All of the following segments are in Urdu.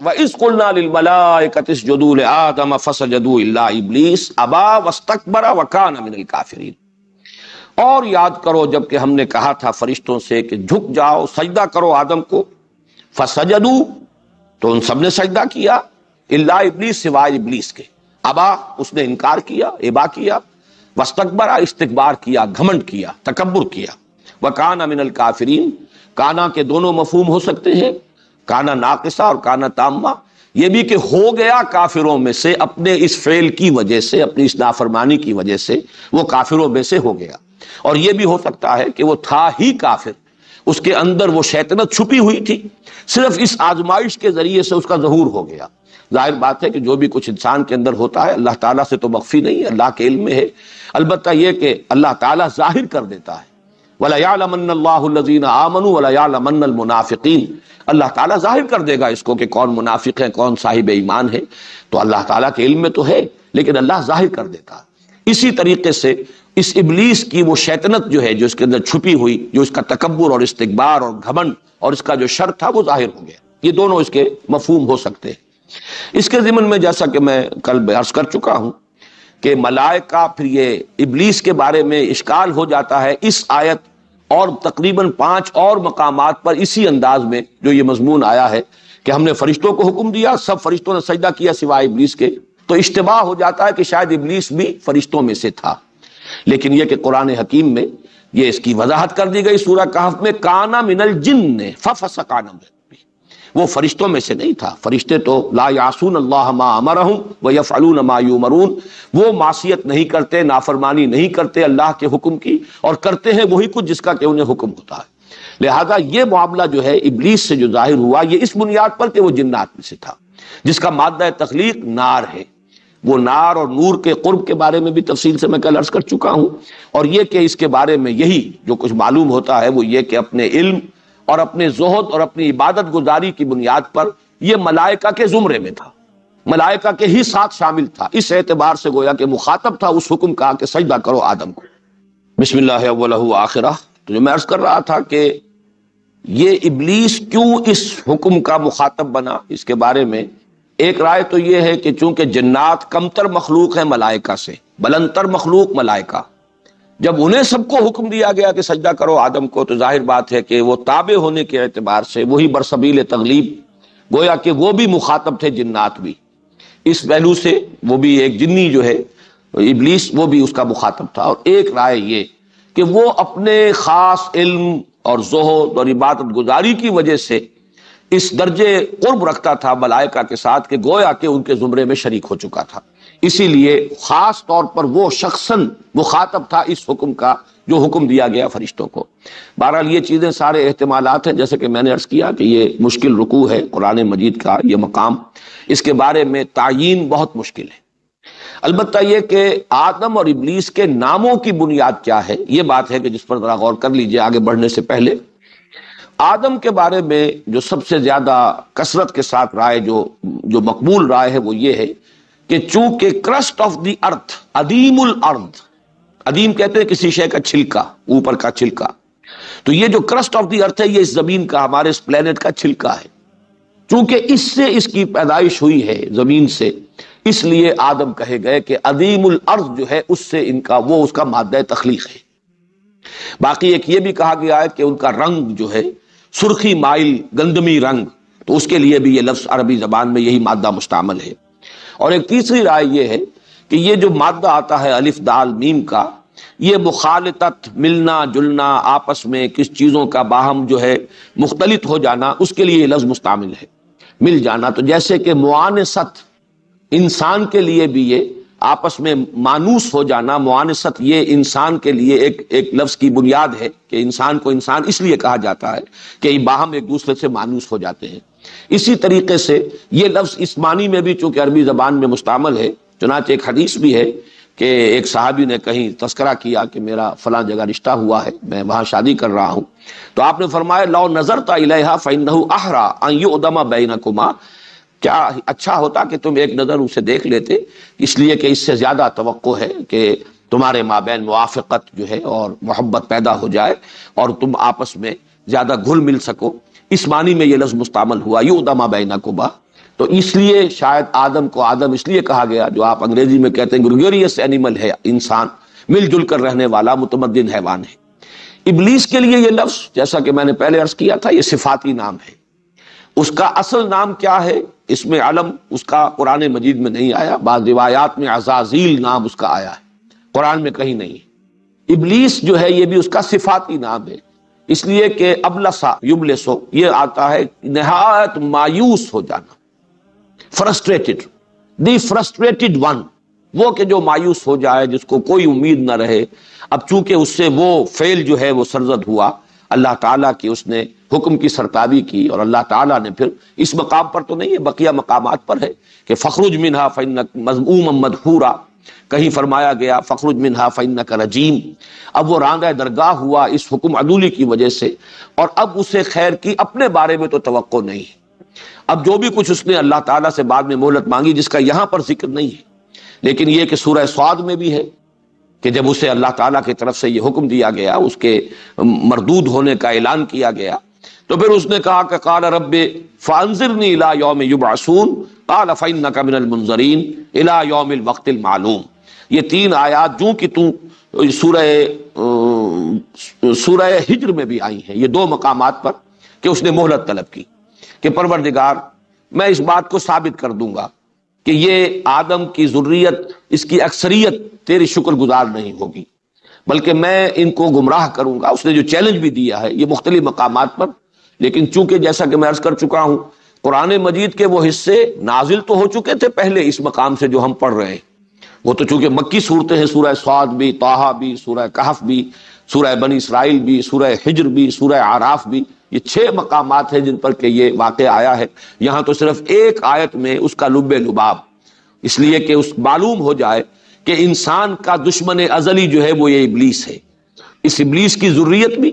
وَإِذْ قُلْنَا لِلْمَلَائِكَةِ اسْجُدُوا لِآدَمَ فَسَجَدُوا إِلَّا إِبْلِيسَ أَبَىٰ وَاسْتَكْبَرَ وَكَانَ مِنَ الْكَافِرِينَ۔ اور یاد کرو جب کہ ہم نے کہا تھا فرشتوں سے کہ جھک جاؤ سجدہ کرو آدم کو، فسجدوا تو ان سب نے سجدہ کیا، الا ابلیس سوائے ابلیس کے، ابا اس نے انکار کیا، ابا کیا، واستکبر استکبار کیا، گھمنڈ کیا، تکبر کیا، وکان من الکافرین۔ کانا کے دونوں مفہوم ہو سکتے ہیں، کانا ناقصہ اور کانا تامہ، یہ بھی کہ ہو گیا کافروں میں سے، اپنے اس فعل کی وجہ سے، اپنی اس نافرمانی کی وجہ سے وہ کافروں میں سے ہو گیا۔ اور یہ بھی ہو سکتا ہے کہ وہ تھا ہی کافر، اس کے اندر وہ شیطنت چھپی ہوئی تھی، صرف اس آزمائش کے ذریعے سے اس کا ظہور ہو گیا۔ ظاہر بات ہے کہ جو بھی کچھ انسان کے اندر ہوتا ہے اللہ تعالیٰ سے تو مخفی نہیں ہے، اللہ کے علم میں ہے، البتہ یہ کہ اللہ تعالیٰ ظاہر کر دیتا ہے۔ وَلَيَعْلَمَنَّ اللَّهُ الَّذِينَ آمَنُوا وَلَيَعْلَمَنَّ الْمُنَافِقِينَ، اللہ تعالیٰ ظاہر کر دے گا اس کو کہ کون منافق ہے کون صاحب ایمان ہے، تو اللہ تعالیٰ کے علم میں تو ہے لیکن اللہ ظاہر کر دیتا ہے۔ اسی طریقے سے اس ابلیس کی وہ شیطنت جو ہے جو اس کے اندر چھپی ہوئی، جو اس کا تکبر اور استکبار اور گھمنڈ اور اس کا جو شر تھا وہ ظاہر ہو گیا۔ یہ دونوں اس کے مفہوم ہو سکتے ہیں۔ اس کے ضمن میں جیسا کہ میں کل عرض کر چکا ہوں کہ ملائکہ، پھر یہ ابلیس کے بارے میں اشکال ہو جاتا ہے اس آیت اور تقریباً 5 اور مقامات پر اسی انداز میں جو یہ مضمون آیا ہے کہ ہم نے فرشتوں کو حکم دیا، سب فرشتوں نے سجدہ کیا سوائے ابلیس کے، تو اشتباہ ہو جاتا ہے کہ شاید ابلیس بھی فرشتوں میں سے تھا۔ لیکن یہ کہ قرآن حکیم میں یہ اس کی وضاحت کر دی گئی سورہ کہف میں، کانا من الجن ففسق عن امر، وہ فرشتوں میں سے نہیں تھا۔ فرشتے تو لا یعصون اللہ ما امرہم ویفعلون ما یؤمرون، وہ معصیت نہیں کرتے، نافرمانی نہیں کرتے اللہ کے حکم کی، اور کرتے ہیں وہی کچھ جس کا کہ انہیں حکم ہوتا ہے۔ لہذا یہ معاملہ جو ہے ابلیس سے جو ظاہر ہوا یہ اس بنیاد پر کہ وہ جنات میں سے تھا، جس کا مادہ تخلیق نار ہے۔ وہ نار اور نور کے قرب کے بارے میں بھی تفصیل سے میں کل عرض کر چکا ہوں، اور یہ کہ اس کے بارے میں یہی جو کچھ معلوم ہوتا ہے وہ یہ کہ اپنے علم اور اپنے زہد اور اپنی عبادت گزاری کی بنیاد پر یہ ملائکہ کے زمرے میں تھا، ملائکہ کے ہی ساتھ شامل تھا، اس اعتبار سے گویا کہ مخاطب تھا اس حکم کا کہ سجدہ کرو آدم کو۔ بسم اللہ اولہ آخرہ۔ تو جو میں عرض کر رہا تھا کہ یہ ابلیس کیوں اس حکم کا مخاطب بنا، اس کے بارے میں ایک رائے تو یہ ہے کہ چونکہ جنات کمتر مخلوق ہے ملائکہ سے، بلندتر مخلوق ملائکہ، جب انہیں سب کو حکم دیا گیا کہ سجدہ کرو آدم کو، تو ظاہر بات ہے کہ وہ تابع ہونے کے اعتبار سے وہی برسبیل تغلیب، گویا کہ وہ بھی مخاطب تھے، جنات بھی، اس پہلو سے وہ بھی ایک جنی جو ہے ابلیس وہ بھی اس کا مخاطب تھا۔ اور ایک رائے یہ کہ وہ اپنے خاص علم اور زہد اور عبادت گزاری کی وجہ سے اس درجے قرب رکھتا تھا ملائکہ کے ساتھ کہ گویا کہ ان کے زمرے میں شریک ہو چکا تھا، اسی لیے خاص طور پر وہ شخصاً مخاطب تھا اس حکم کا جو حکم دیا گیا فرشتوں کو۔ بہرحال یہ چیزیں سارے احتمالات ہیں، جیسے کہ میں نے عرض کیا کہ یہ مشکل رکوع ہے قرآن مجید کا یہ مقام، اس کے بارے میں تعیین بہت مشکل ہے۔ البتہ یہ کہ آدم اور ابلیس کے ناموں کی بنیاد کیا ہے یہ بات ہے کہ جس پر ذرا غور کر لیجئے آگے بڑھنے سے پہلے۔ آدم کے بارے میں جو سب سے زیادہ کثرت کے ساتھ رائے جو مقبول رائے ہے وہ یہ ہے کہ چونکہ کرسٹ آف دی ارتھ، عدیم الارض، عدیم کہتے ہیں کسی شے کا چھلکا، اوپر کا چھلکا، تو یہ جو کرسٹ آف دی ارتھ ہے یہ اس زمین کا، ہمارے اس پلینٹ کا چھلکا ہے، چونکہ اس سے اس کی پیدائش ہوئی ہے زمین سے، اس لیے آدم کہے گئے کہ عدیم الارض جو ہے اس سے ان کا وہ اس کا مادہ تخلیق ہے۔ باقی ایک یہ بھی کہا گیا ہے کہ ان کا رنگ جو ہے سرخی مائل گندمی رنگ، تو اس کے لیے بھی یہ لفظ عربی زبان میں یہی مادہ مستعمل ہے۔ اور ایک تیسری رائے یہ ہے کہ یہ جو مادہ آتا ہے الف دال میم کا، یہ مخالطت، ملنا جلنا، آپس میں کس چیزوں کا باہم جو ہے مختلط ہو جانا، اس کے لیے یہ لفظ مستعمل ہے، مل جانا۔ تو جیسے کہ موانست انسان کے لیے بھی یہ آپس میں مانوس ہو جانا، موانست یہ انسان کے لیے ایک لفظ کی بنیاد ہے کہ انسان کو انسان اس لیے کہا جاتا ہے کہ باہم ایک دوسرے سے مانوس ہو جاتے ہیں۔ اسی طریقے سے یہ لفظ اس معنی میں بھی چونکہ عربی زبان میں مستعمل ہے، چنانچہ ایک حدیث بھی ہے کہ ایک صحابی نے کہیں تذکرہ کیا کہ میرا فلاں جگہ رشتہ ہوا ہے، میں وہاں شادی کر رہا ہوں، تو آپ نے فرمایا لو نظرت الیہا فانہ احری ان یؤدم بینکما، کیا اچھا ہوتا کہ تم ایک نظر اسے دیکھ لیتے، اس لیے کہ اس سے زیادہ توقع ہے کہ تمہارے مابین موافقت جو ہے اور محبت پیدا ہو جائے اور تم آپس میں زیادہ گھل مل سکو۔ اس معنی میں یہ لفظ مستعمل ہوا یؤدم بینکما، تو اس لیے شاید آدم کو آدم اس لیے کہا گیا، جو آپ انگریزی میں کہتے ہیں گریگوریس اینیمل ہے، انسان مل جل کر رہنے والا متمدن حیوان ہے۔ ابلیس کے لیے یہ لفظ، جیسا کہ میں نے پہلے عرض کیا تھا، یہ صفاتی نام ہے۔ اس کا اصل نام کیا ہے، اس میں علم اس کا قرآن مجید میں نہیں آیا، بعض روایات میں عزازیل نام اس کا آیا ہے، قرآن میں کہیں نہیں۔ ابلیس جو ہے یہ بھی اس کا صفاتی نام ہے، اس لیے کہ ابلسا یبلسو یہ آتا ہے نہایت مایوس ہو جانا، فرسٹریٹڈ، دی فرسٹریٹڈ ون، وہ کہ جو مایوس ہو جائے، جس کو کوئی امید نہ رہے۔ اب چونکہ اس سے وہ فعل جو ہے وہ سرزد ہوا، اللہ تعالیٰ کی اس نے حکم کی سرتابی کی، اور اللہ تعالیٰ نے پھر اس مقام پر تو نہیں ہے، بقیہ مقامات پر ہے کہ فخرج منہا فإنک مذموما مدحورا، کہیں فرمایا گیا فخرج منہا فإنک رجیم۔ اب وہ راندہ درگاہ ہوا اس حکم عدولی کی وجہ سے، اور اب اسے خیر کی اپنے بارے میں تو توقع نہیں ہے۔ اب جو بھی کچھ اس نے اللہ تعالیٰ سے بعد میں مہلت مانگی، جس کا یہاں پر ذکر نہیں ہے، لیکن یہ کہ سورہ صاد میں بھی ہے کہ جب اسے اللہ تعالیٰ کی طرف سے یہ حکم دیا گیا، اس کے مردود ہونے کا اعلان کیا گیا، تو پھر اس نے کہا کہ قال رب فانظرنی الی یوم یبعثون قال فانک من المنظرین الی یوم الوقت المعلوم۔ یہ تین آیات جو کہ سورہ ہجر میں بھی آئی ہیں، یہ دو مقامات پر کہ اس نے مہلت طلب کی کہ پروردگار میں اس بات کو ثابت کر دوں گا کہ یہ آدم کی ذریت، اس کی اکثریت تیری شکر گزار نہیں ہوگی، بلکہ میں ان کو گمراہ کروں گا۔ اس نے جو چیلنج بھی دیا ہے یہ مختلف مقامات پر، لیکن چونکہ جیسا کہ میں عرض کر چکا ہوں قرآن مجید کے وہ حصے نازل تو ہو چکے تھے پہلے اس مقام سے جو ہم پڑھ رہے ہیں، وہ تو چونکہ مکی صورتیں ہیں، سورہ صاد بھی، طٰہٰ بھی، سورہ کہف بھی، سورہ بنی اسرائیل بھی، سورہ ہجر بھی، سورہ اعراف بھی، یہ 6 مقامات ہیں جن پر کہ یہ واقع آیا ہے۔ یہاں تو صرف ایک آیت میں اس کا لب لباب، اس لیے کہ اس معلوم ہو جائے کہ انسان کا دشمن ازلی جو ہے وہ یہ ابلیس ہے۔ اس ابلیس کی ذریت بھی،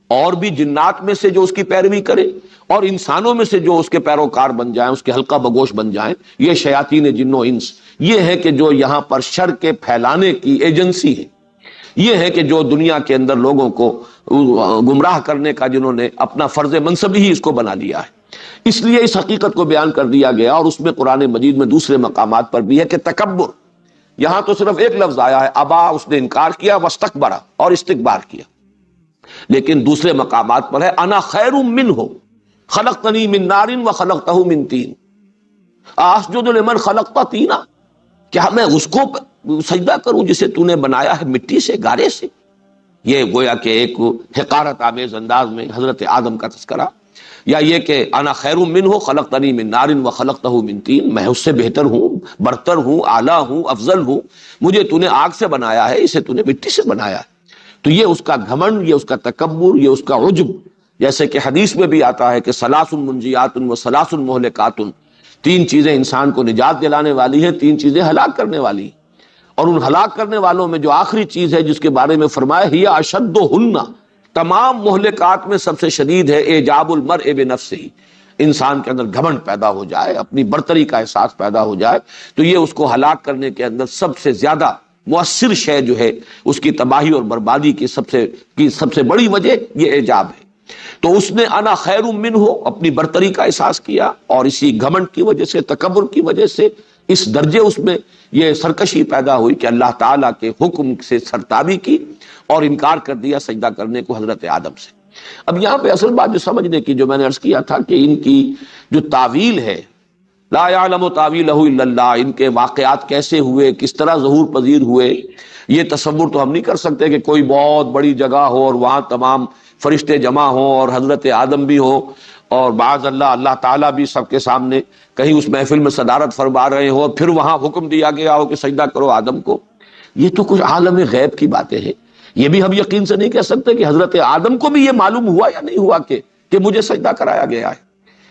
اور بھی جنات میں سے جو اس کی پیروی کرے، اور انسانوں میں سے جو اس کے پیروکار بن جائیں، اس کے حلقہ بگوش بن جائیں، یہ شیاطین جن و انس، یہ ہے کہ جو یہاں پر شر کے پھیلانے کی ایجنسی ہے، یہ ہے کہ جو دنیا کے اندر لوگوں کو گمراہ کرنے کا جنہوں نے اپنا فرض منصب ہی اس کو بنا لیا ہے۔ اس لیے اس حقیقت کو بیان کر دیا گیا، اور اس میں قرآن مجید میں دوسرے مقامات پر بھی ہے کہ تکبر، یہاں تو صرف ایک لفظ آیا ہے ابا، اس نے انکار کیا، واستکبر، اور استکبار کیا، لیکن دوسرے مقامات پر ہے انا خیر منہ خلقتنی من نار وخلقتہ من طین اسجد لمن خلقت طینا، کیا میں اس کو سجدہ کروں جسے تو نے بنایا ہے مٹی سے، گارے سے؟ یہ گویا کہ ایک حقارت آمیز انداز میں حضرت آدم کا تذکرہ، یا یہ کہ انا خیر منہ خلقتنی من نار وخلقتہ من طین، میں اس سے بہتر ہوں، برتر ہوں، اعلیٰ ہوں، افضل ہوں، مجھے تو نے آگ سے بنایا ہے، اسے تو نے مٹی سے بنایا ہے۔ تو یہ اس کا گھمنڈ، یہ اس کا تکبر، یہ اس کا عجب، جیسے کہ حدیث میں بھی آتا ہے کہ ثلاث منجیات و ثلاث مہلکات، 3 چیزیں انسان کو نجات دلانے والی ہیں، 3 چیزیں ہلاک کرنے والی ہیں، اور ان ہلاک کرنے والوں میں جو آخری چیز ہے جس کے بارے میں فرمایا ہی اشدہن، تمام مہلکات میں سب سے شدید ہے اعجاب المرء بنفسہ، انسان کے اندر گھمنڈ پیدا ہو جائے، اپنی برتری کا احساس پیدا ہو جائے، تو یہ اس کو ہلاک کرنے کے اندر سب سے زیادہ مؤثر شے جو ہے، اس کی تباہی اور بربادی کی سب سے بڑی وجہ یہ اعجاب ہے۔ تو اس نے انا خیر منہ اپنی برتری کا احساس کیا، اور اسی گھمنڈ کی وجہ سے، تکبر کی وجہ سے اس درجے اس میں یہ سرکشی پیدا ہوئی کہ اللہ تعالیٰ کے حکم سے سرتابی کی اور انکار کر دیا سجدہ کرنے کو حضرت آدم سے۔ اب یہاں پہ اصل بات جو سمجھنے کی، جو میں نے عرض کیا تھا کہ ان کی جو تعویل ہے، لا یعلم تاویلہ الا اللہ، ان کے واقعات کیسے ہوئے، کس طرح ظہور پذیر ہوئے، یہ تصور تو ہم نہیں کر سکتے کہ کوئی بہت بڑی جگہ ہو اور وہاں تمام فرشتے جمع ہوں اور حضرت آدم بھی ہو، اور بعض اللہ تعالیٰ بھی سب کے سامنے کہیں اس محفل میں صدارت فرما رہے ہو، پھر وہاں حکم دیا گیا ہو کہ سجدہ کرو آدم کو۔ یہ تو کچھ عالم غیب کی باتیں ہیں، یہ بھی ہم یقین سے نہیں کہہ سکتے کہ حضرت آدم کو بھی یہ معلوم ہوا یا نہیں ہوا کہ مجھے سجدہ کرایا گیا ہے،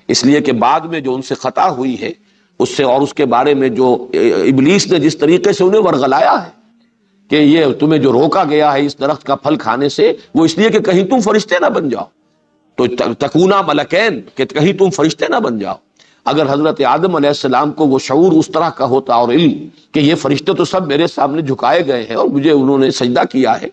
اس لیے کہ بعد میں جو ان سے خطا ہوئی ہے اس سے، اور اس کے بارے میں جو ابلیس نے جس طریقے سے انہیں ورغلایا ہے کہ یہ تمہیں جو روکا گیا ہے اس درخت کا پھل کھانے سے، وہ اس لیے کہ کہیں تم فرشتے نہ بن جاؤ، تو تکونا ملکین، کہ کہیں تم فرشتے نہ بن جاؤ۔ اگر حضرت آدم علیہ السلام کو وہ شعور اس طرح کا ہوتا اور علم کہ یہ فرشتے تو سب میرے سامنے جھکائے گئے ہیں اور مجھے انہوں نے سجدہ کیا ہے،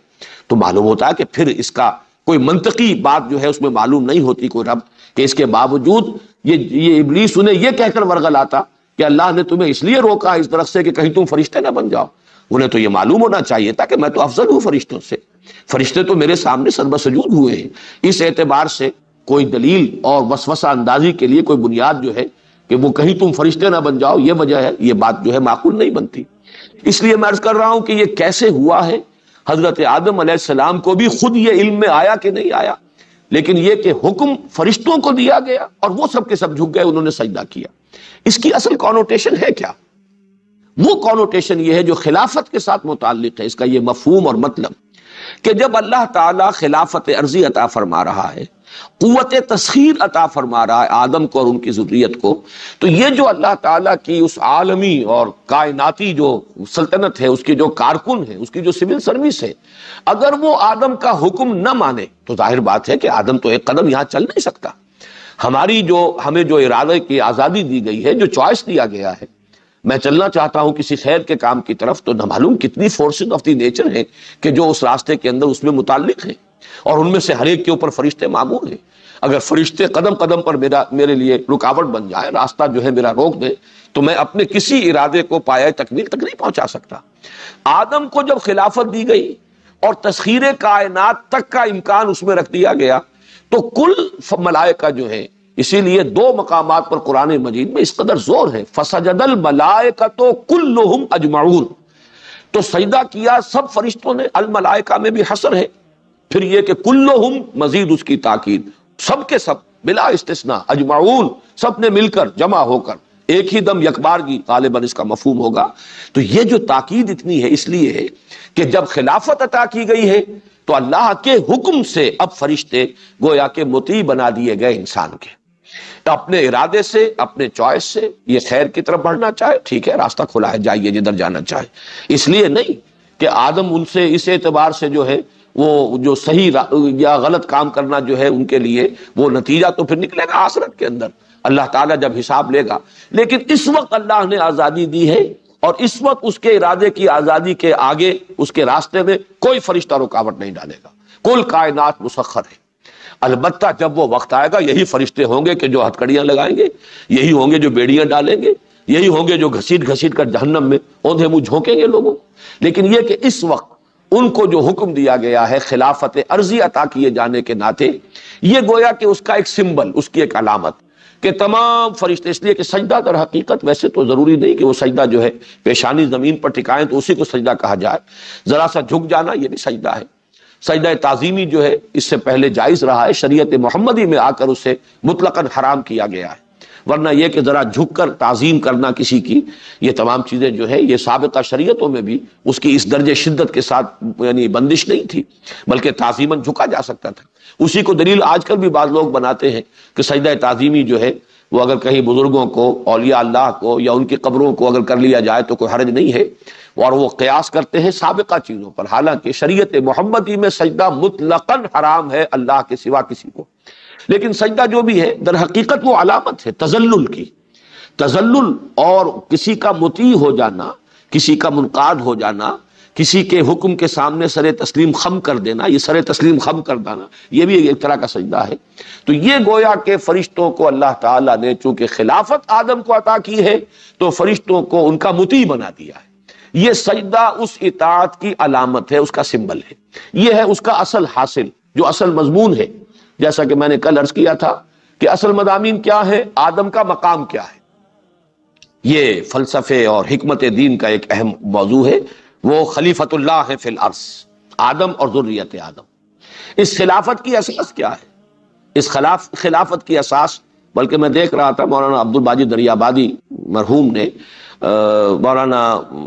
تو معلوم ہوتا ہے کہ پھر اس کا کوئی منطقی بات جو ہے اس میں معلوم نہیں ہوتی کوئی رب، کہ اس کے باوجود یہ ابلیس انہیں یہ کہہ کر ورغلاتا کہ اللہ نے تمہیں اس لیے روکا اس درخت سے کہ کہیں تم فرشتے نہ بن جاؤ. انہیں تو یہ معلوم ہونا چاہیے تھا کہ میں تو افضل ہوں فرشتوں سے، فرشتے تو میرے سامنے سربسجود ہوئے ہیں. اس اعتبار سے کوئی دلیل اور وسوسہ اندازی کے لیے کوئی بنیاد جو ہے کہ وہ کہیں تم فرشتے نہ بن جاؤ، یہ وجہ ہے، یہ بات جو ہے معقول نہیں بنتی. اس لیے میں عرض کر رہا ہوں کہ یہ کیسے ہوا ہے. حضرت آدم علیہ السلام کو بھی خود یہ علم میں آیا کہ نہیں آیا، لیکن یہ کہ حکم فرشتوں کو دیا گیا اور وہ سب کے سب جھک گئے، انہوں نے سجدہ کیا. اس کی اصل کانوٹیشن ہے کیا؟ وہ کانوٹیشن یہ ہے جو خلافت کے ساتھ متعلق ہے. اس کا یہ مفہوم اور مطلب کہ جب اللہ تعالیٰ خلافت عرضی عطا فرما رہا ہے، قوت تسخیر عطا فرما رہا ہے آدم کو اور ان کی ذریت کو، تو یہ جو اللہ تعالیٰ کی اس عالمی اور کائناتی جو سلطنت ہے، اس کے جو کارکن ہے، اس کی جو سول سروس ہے، اگر وہ آدم کا حکم نہ مانے تو ظاہر بات ہے کہ آدم تو ایک قدم یہاں چل نہیں سکتا. ہمیں جو ارادے کی آزادی دی گئی ہے، جو چوائس دیا گیا ہے، میں چلنا چاہتا ہوں کسی خیر کے کام کی طرف، تو نہ معلوم کتنی فورسز آف دی نیچر ہیں کہ جو اس راستے کے اندر اس میں متعلق ہیں، اور ان میں سے ہر ایک کے اوپر فرشتے معمول ہیں. اگر فرشتے قدم قدم پر میرے لیے رکاوٹ بن جائے، راستہ جو ہے میرا روک دے، تو میں اپنے کسی ارادے کو پایہ تکمیل تک نہیں پہنچا سکتا. آدم کو جب خلافت دی گئی اور تسخیر کائنات تک کا امکان اس میں رکھ دیا گیا، تو کل ملائکہ جو ہے، اسی لیے دو مقامات پر قرآن مجید میں اس قدر زور ہے، فسجد الملائکۃ کلھم اجمعون، تو سجدہ کیا سب فرشتوں نے. الملائکہ میں بھی حصر ہے، پھر یہ کہ کلھم مزید اس کی تاکید، سب کے سب بلا استثناء، اجمعون سب نے مل کر جمع ہو کر ایک ہی دم یکبارگی، غالباً اس کا مفہوم ہوگا. تو یہ جو تاکید اتنی ہے اس لیے ہے کہ جب خلافت عطا کی گئی ہے تو اللہ کے حکم سے اب فرشتے گویا کہ مطیع بنا دیے گئے انسان کے. اپنے ارادے سے، اپنے چوائس سے یہ خیر کی طرف بڑھنا چاہے، ٹھیک ہے، راستہ کھلا ہے، جائیے جدھر جانا چاہے. اس لیے نہیں کہ آدم ان سے اس اعتبار سے جو ہے وہ جو صحیح یا غلط کام کرنا جو ہے ان کے لیے وہ نتیجہ تو پھر نکلے گا آخرت کے اندر، اللہ تعالیٰ جب حساب لے گا. لیکن اس وقت اللہ نے آزادی دی ہے، اور اس وقت اس کے ارادے کی آزادی کے آگے اس کے راستے میں کوئی فرشتہ رکاوٹ نہیں ڈالے گا. کل کائنات مسخر ہے. البتہ جب وہ وقت آئے گا، یہی فرشتے ہوں گے کہ جو ہتکڑیاں لگائیں گے، یہی ہوں گے جو بیڑیاں ڈالیں گے، یہی ہوں گے جو گھسیٹ گھسیٹ کر جہنم میں اوندھے منہ جھونکیں گے لوگوں. لیکن یہ کہ اس وقت ان کو جو حکم دیا گیا ہے خلافت عرضی عطا کیے جانے کے ناطے، یہ گویا کہ اس کا ایک سمبل، اس کی ایک علامت کہ تمام فرشتے، اس لیے کہ سجدہ در حقیقت ویسے تو ضروری نہیں کہ وہ سجدہ جو ہے پیشانی زمین پر ٹکائیں تو اسی کو سجدہ کہا جائے. ذرا سا جھک جانا یہ بھی سجدہ ہے. سجدہ تعظیمی جو ہے اس سے پہلے جائز رہا ہے، شریعت محمدی میں آ کر اسے مطلقاً حرام کیا گیا ہے. ورنہ یہ کہ ذرا جھک کر تعظیم کرنا کسی کی، یہ تمام چیزیں جو ہے یہ سابقہ شریعتوں میں بھی اس کی اس درجے شدت کے ساتھ یعنی بندش نہیں تھی، بلکہ تعظیماً جھکا جا سکتا تھا. اسی کو دلیل آج کل بھی بعض لوگ بناتے ہیں کہ سجدہ تعظیمی جو ہے وہ اگر کہیں بزرگوں کو، اولیاء اللہ کو یا ان کی قبروں کو اگر کر لیا جائے تو کوئی حرج نہیں ہے، اور وہ قیاس کرتے ہیں سابقہ چیزوں پر. حالانکہ شریعت محمدی میں سجدہ مطلقاً حرام ہے اللہ کے سوا کسی کو. لیکن سجدہ جو بھی ہے در حقیقت وہ علامت ہے تذلل کی. تذلل اور کسی کا مطیع ہو جانا، کسی کا منقاد ہو جانا، کسی کے حکم کے سامنے سر تسلیم خم کر دینا، یہ سر تسلیم خم کر دینا یہ بھی ایک طرح کا سجدہ ہے. تو یہ گویا کہ فرشتوں کو اللہ تعالیٰ نے چونکہ خلافت آدم کو عطا کی ہے تو فرشتوں کو ان کا مطیع بنا دیا ہے. یہ سجدہ اس اطاعت کی علامت ہے، اس کا سمبل ہے، یہ ہے اس کا اصل حاصل، جو اصل مضمون ہے. جیسا کہ میں نے کل عرض کیا تھا کہ اصل مضامین کیا ہے، آدم کا مقام کیا ہے، یہ فلسفے اور حکمت دین کا ایک اہم موضوع ہے. وہ خلیفۃ اللہ ہے فی الارض، آدم اور ذریت آدم. اس خلافت کی اساس کیا ہے؟ اس خلافت کی اساس، بلکہ میں دیکھ رہا تھا مولانا عبد الباجی دریابادی مرحوم نے مولانا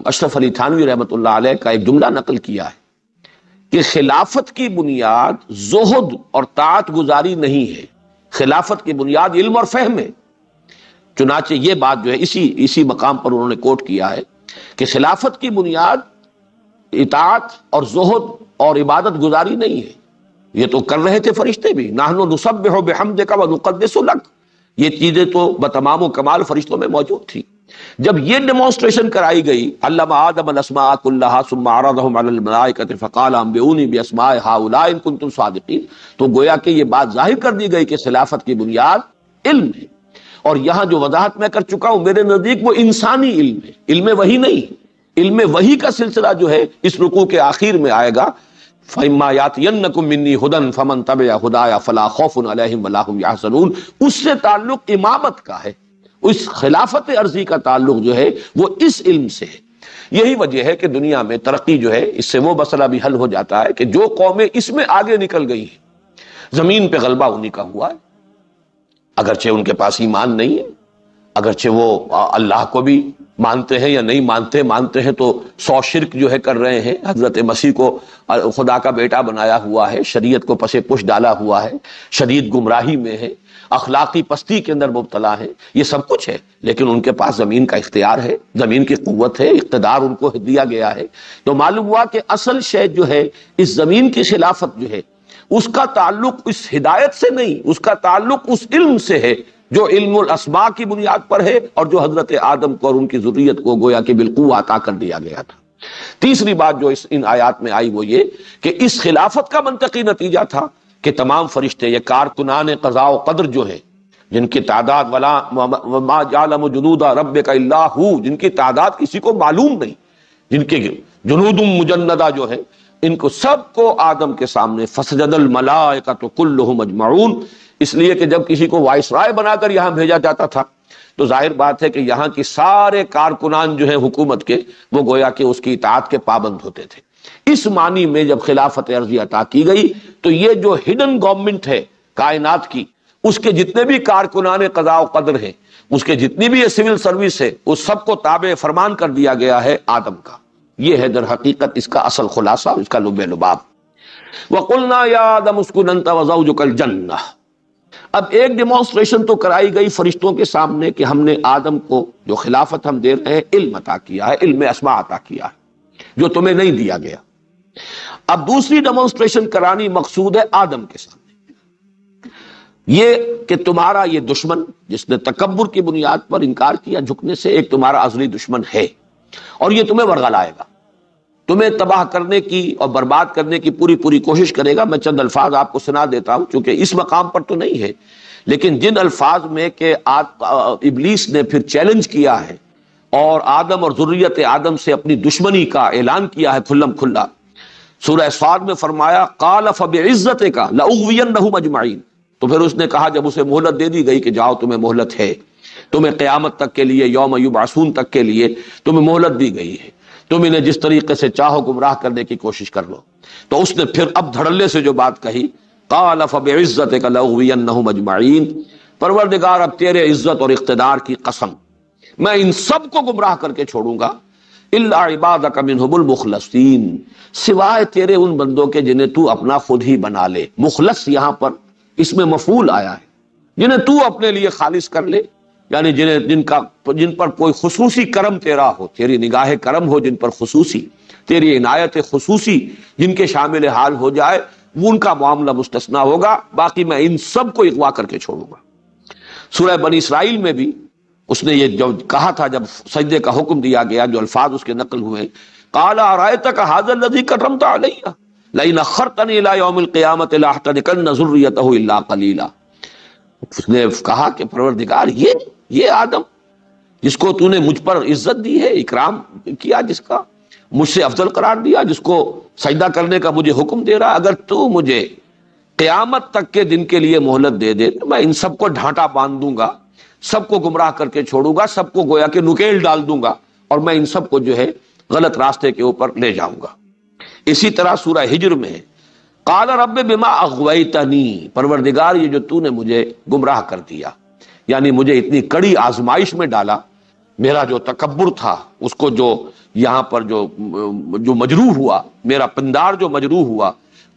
اشرف علی تھانوی رحمۃ اللہ علیہ کا ایک جملہ نقل کیا ہے کہ خلافت کی بنیاد زہد اور طاعت گزاری نہیں ہے، خلافت کی بنیاد علم اور فہم ہے. چنانچہ یہ بات جو ہے اسی مقام پر انہوں نے کوٹ کیا ہے کہ خلافت کی بنیاد اطاعت اور زہد اور عبادت گزاری نہیں ہے. یہ تو کر رہے تھے فرشتے بھی، نحن نسبح بحمدک ونقدس لک، یہ چیزیں تو بتمام و کمال فرشتوں میں موجود تھی. جب یہ ڈیمونسٹریشن کرائی گئی، علم آدم الاسماء کلھا ثم عرضهم علی الملائکۃ فقال انبئونی باسماء ہؤلاء ان کنتم صادقین، تو گویا کہ یہ بات ظاہر کر دی گئی کہ خلافت کی بنیاد علم ہے۔ اور یہاں جو وضاحت میں کر چکا ہوں، میرے نزدیک وہ انسانی علم ہے، علم وحی نہیں۔ علم وحی کا سلسلہ جو ہے اس رکوع کے آخر میں آئے گا، فَإِمَّا يَأْتِيَنَّكُم مِّنِّي هُدًى فَمَن تَبِعَ هُدَايَ فَلَا خَوْفٌ عَلَيْهِمْ وَلَا هُمْ يَحْزَنُونَ۔ اس سے تعلق امامت کا ہے، اس خلافت عرضی کا تعلق جو ہے وہ اس علم سے ہے۔ یہی وجہ ہے کہ دنیا میں ترقی جو ہے، اس سے وہ مسئلہ بھی حل ہو جاتا ہے کہ جو قومیں اس میں آگے نکل گئی ہیں، زمین پہ غلبہ انہی کا ہوا ہے، اگرچہ ان کے پاس ایمان نہیں ہے، اگرچہ وہ اللہ کو بھی مانتے ہیں یا نہیں مانتے ہیں تو 100 شرک جو ہے کر رہے ہیں، حضرت مسیح کو خدا کا بیٹا بنایا ہوا ہے، شریعت کو پس پش ڈالا ہوا ہے، شدید گمراہی میں ہے، اخلاقی پستی کے اندر مبتلا ہے، یہ سب کچھ ہے، لیکن ان کے پاس زمین کا اختیار ہے، زمین کی قوت ہے، اقتدار ان کو دیا گیا ہے۔ تو معلوم ہوا کہ اصل شے جو ہے اس زمین کی خلافت جو ہے، اس کا تعلق اس ہدایت سے نہیں، اس کا تعلق اس علم سے ہے جو علم الاسماء کی بنیاد پر ہے، اور جو حضرت آدم کو اور ان کی ذریت کو گویا کہ بالقوہ عطا کر دیا گیا تھا۔ تیسری بات جو ان آیات میں آئی وہ یہ کہ اس خلافت کا منطقی نتیجہ تھا کہ تمام فرشتے، یہ کارکنان قضاء و قدر جو ہیں، جن کی تعداد وما یعلم جنود ربک الا ھو، جن کی تعداد کسی کو معلوم نہیں، جن کے جنود مجندہ جو ہیں، ان کو سب کو آدم کے سامنے فسجد الملائکۃ کلھم اجمعون، اس لیے کہ جب کسی کو وائس رائے بنا کر یہاں بھیجا جاتا تھا تو ظاہر بات ہے کہ یہاں کی سارے کارکنان جو ہیں حکومت کے، وہ گویا کہ اس کی اطاعت کے پابند ہوتے تھے۔ اس معنی میں جب خلافت عرضی عطا کی گئی تو یہ جو ہڈن گورنمنٹ ہے کائنات کی، اس کے جتنے بھی کارکنان قضاء و قدر ہیں، اس کے جتنی بھی یہ سول سروس ہے، اس سب کو تابع فرمان کر دیا گیا ہے آدم کا۔ یہ ہے در حقیقت اس کا اصل خلاصہ، اس کا لب لباب۔ وَقُلْنَا يَا آدَمُ اسْكُنْ أَنْتَ وَزَوْجُكَ الْجَنَّةَ۔ اب ایک ڈیمونسٹریشن تو کرائی گئی فرشتوں کے سامنے کہ ہم نے آدم کو جو خلافت ہم دے رہے ہیں علم عطا کیا ہے، علم اسماء عطا کیا ہے جو تمہیں نہیں دیا گیا۔ اب دوسری ڈیمونسٹریشن کرانی مقصود ہے آدم کے سامنے، یہ کہ تمہارا یہ دشمن جس نے تکبر کی بنیاد پر انکار کیا جھکنے سے، ایک تمہارا ازلی دشمن ہے، اور یہ تمہیں ورغلائے گا، تمہیں تباہ کرنے کی اور برباد کرنے کی پوری کوشش کرے گا۔ میں چند الفاظ آپ کو سنا دیتا ہوں چونکہ اس مقام پر تو نہیں ہے، لیکن جن الفاظ میں کہ ابلیس نے پھر چیلنج کیا ہے اور آدم اور ذریت آدم سے اپنی دشمنی کا اعلان کیا ہے کھلم کھلا، سورہ صاد میں فرمایا قال فبعزتک لاغوینہم اجمعین، تو پھر اس نے کہا جب اسے مہلت دے دی گئی کہ جاؤ تمہیں مہلت ہے، تمہیں قیامت تک کے لیے، یوم یبعثون تک کے لیے تمہیں مہلت دی گئی ہے، تم انہیں جس طریقے سے چاہو گمراہ کرنے کی کوشش کر لو۔ تو اس نے پھر اب دھڑلے سے جو بات کہی، قال فبعزتک لاغوینہم اجمعین، پروردگار اب تیرے عزت اور اقتدار کی قسم، میں ان سب کو گمراہ کر کے چھوڑوں گا، الا عبادک منہم المخلصین، سوائے تیرے ان بندوں کے جنہیں تو اپنا خود ہی بنا لے۔ مخلص یہاں پر اس میں مفعول آیا ہے، جنہیں تو اپنے لیے خالص کر لے، یعنی جن پر کوئی خصوصی کرم تیرا ہو، تیری نگاہ کرم ہو، جن پر خصوصی تیری عنایت خصوصی جن کے شامل حال ہو جائے، وہ ان کا معاملہ مستثنا ہوگا، باقی میں ان سب کو اغوا کر کے چھوڑوں گا۔ سورہ بنی اسرائیل میں بھی اس نے یہ جو کہا تھا، جب سجدے کا حکم دیا گیا، جو الفاظ اس کے نقل ہوئے، قال ارأیتک ھذا الذی کرمت علی لئن اخرتنی الی یوم القیامۃ لاحتنکن ذریتہ الا قلیلا۔ اس نے کہا کہ پروردگار یہ آدم جس کو تو نے مجھ پر عزت دی ہے، اکرام کیا، جس کا مجھ سے افضل قرار دیا، جس کو سجدہ کرنے کا مجھے حکم دے رہا، اگر تو مجھے قیامت تک کے دن کے لیے مہلت دے دے تو میں ان سب کو ڈھانٹا باندھ دوں گا، سب کو گمراہ کر کے چھوڑوں گا، سب کو گویا کہ نکیل ڈال دوں گا، اور میں ان سب کو جو ہے غلط راستے کے اوپر لے جاؤں گا۔ اسی طرح سورہ ہجر میں قال رب بما اغویتنی، پروردگار یہ جو تو نے مجھے گمراہ کر دیا، یعنی مجھے اتنی کڑی آزمائش میں ڈالا، میرا جو تکبر تھا اس کو جو یہاں پر جو مجروح ہوا، میرا پندار جو مجروح ہوا،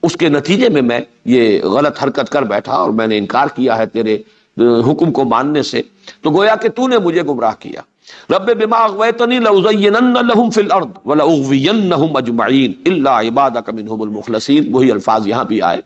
اس کے نتیجے میں میں یہ غلط حرکت کر بیٹھا اور میں نے انکار کیا ہے تیرے حکم کو ماننے سے، تو گویا کہ تو نے مجھے گمراہ کیا۔ رب بما اغویتنی لأزینن لہم فی الارض ولأغوینہم اجمعین الا عبادک منہم المخلصین، وہی الفاظ یہاں بھی آئے۔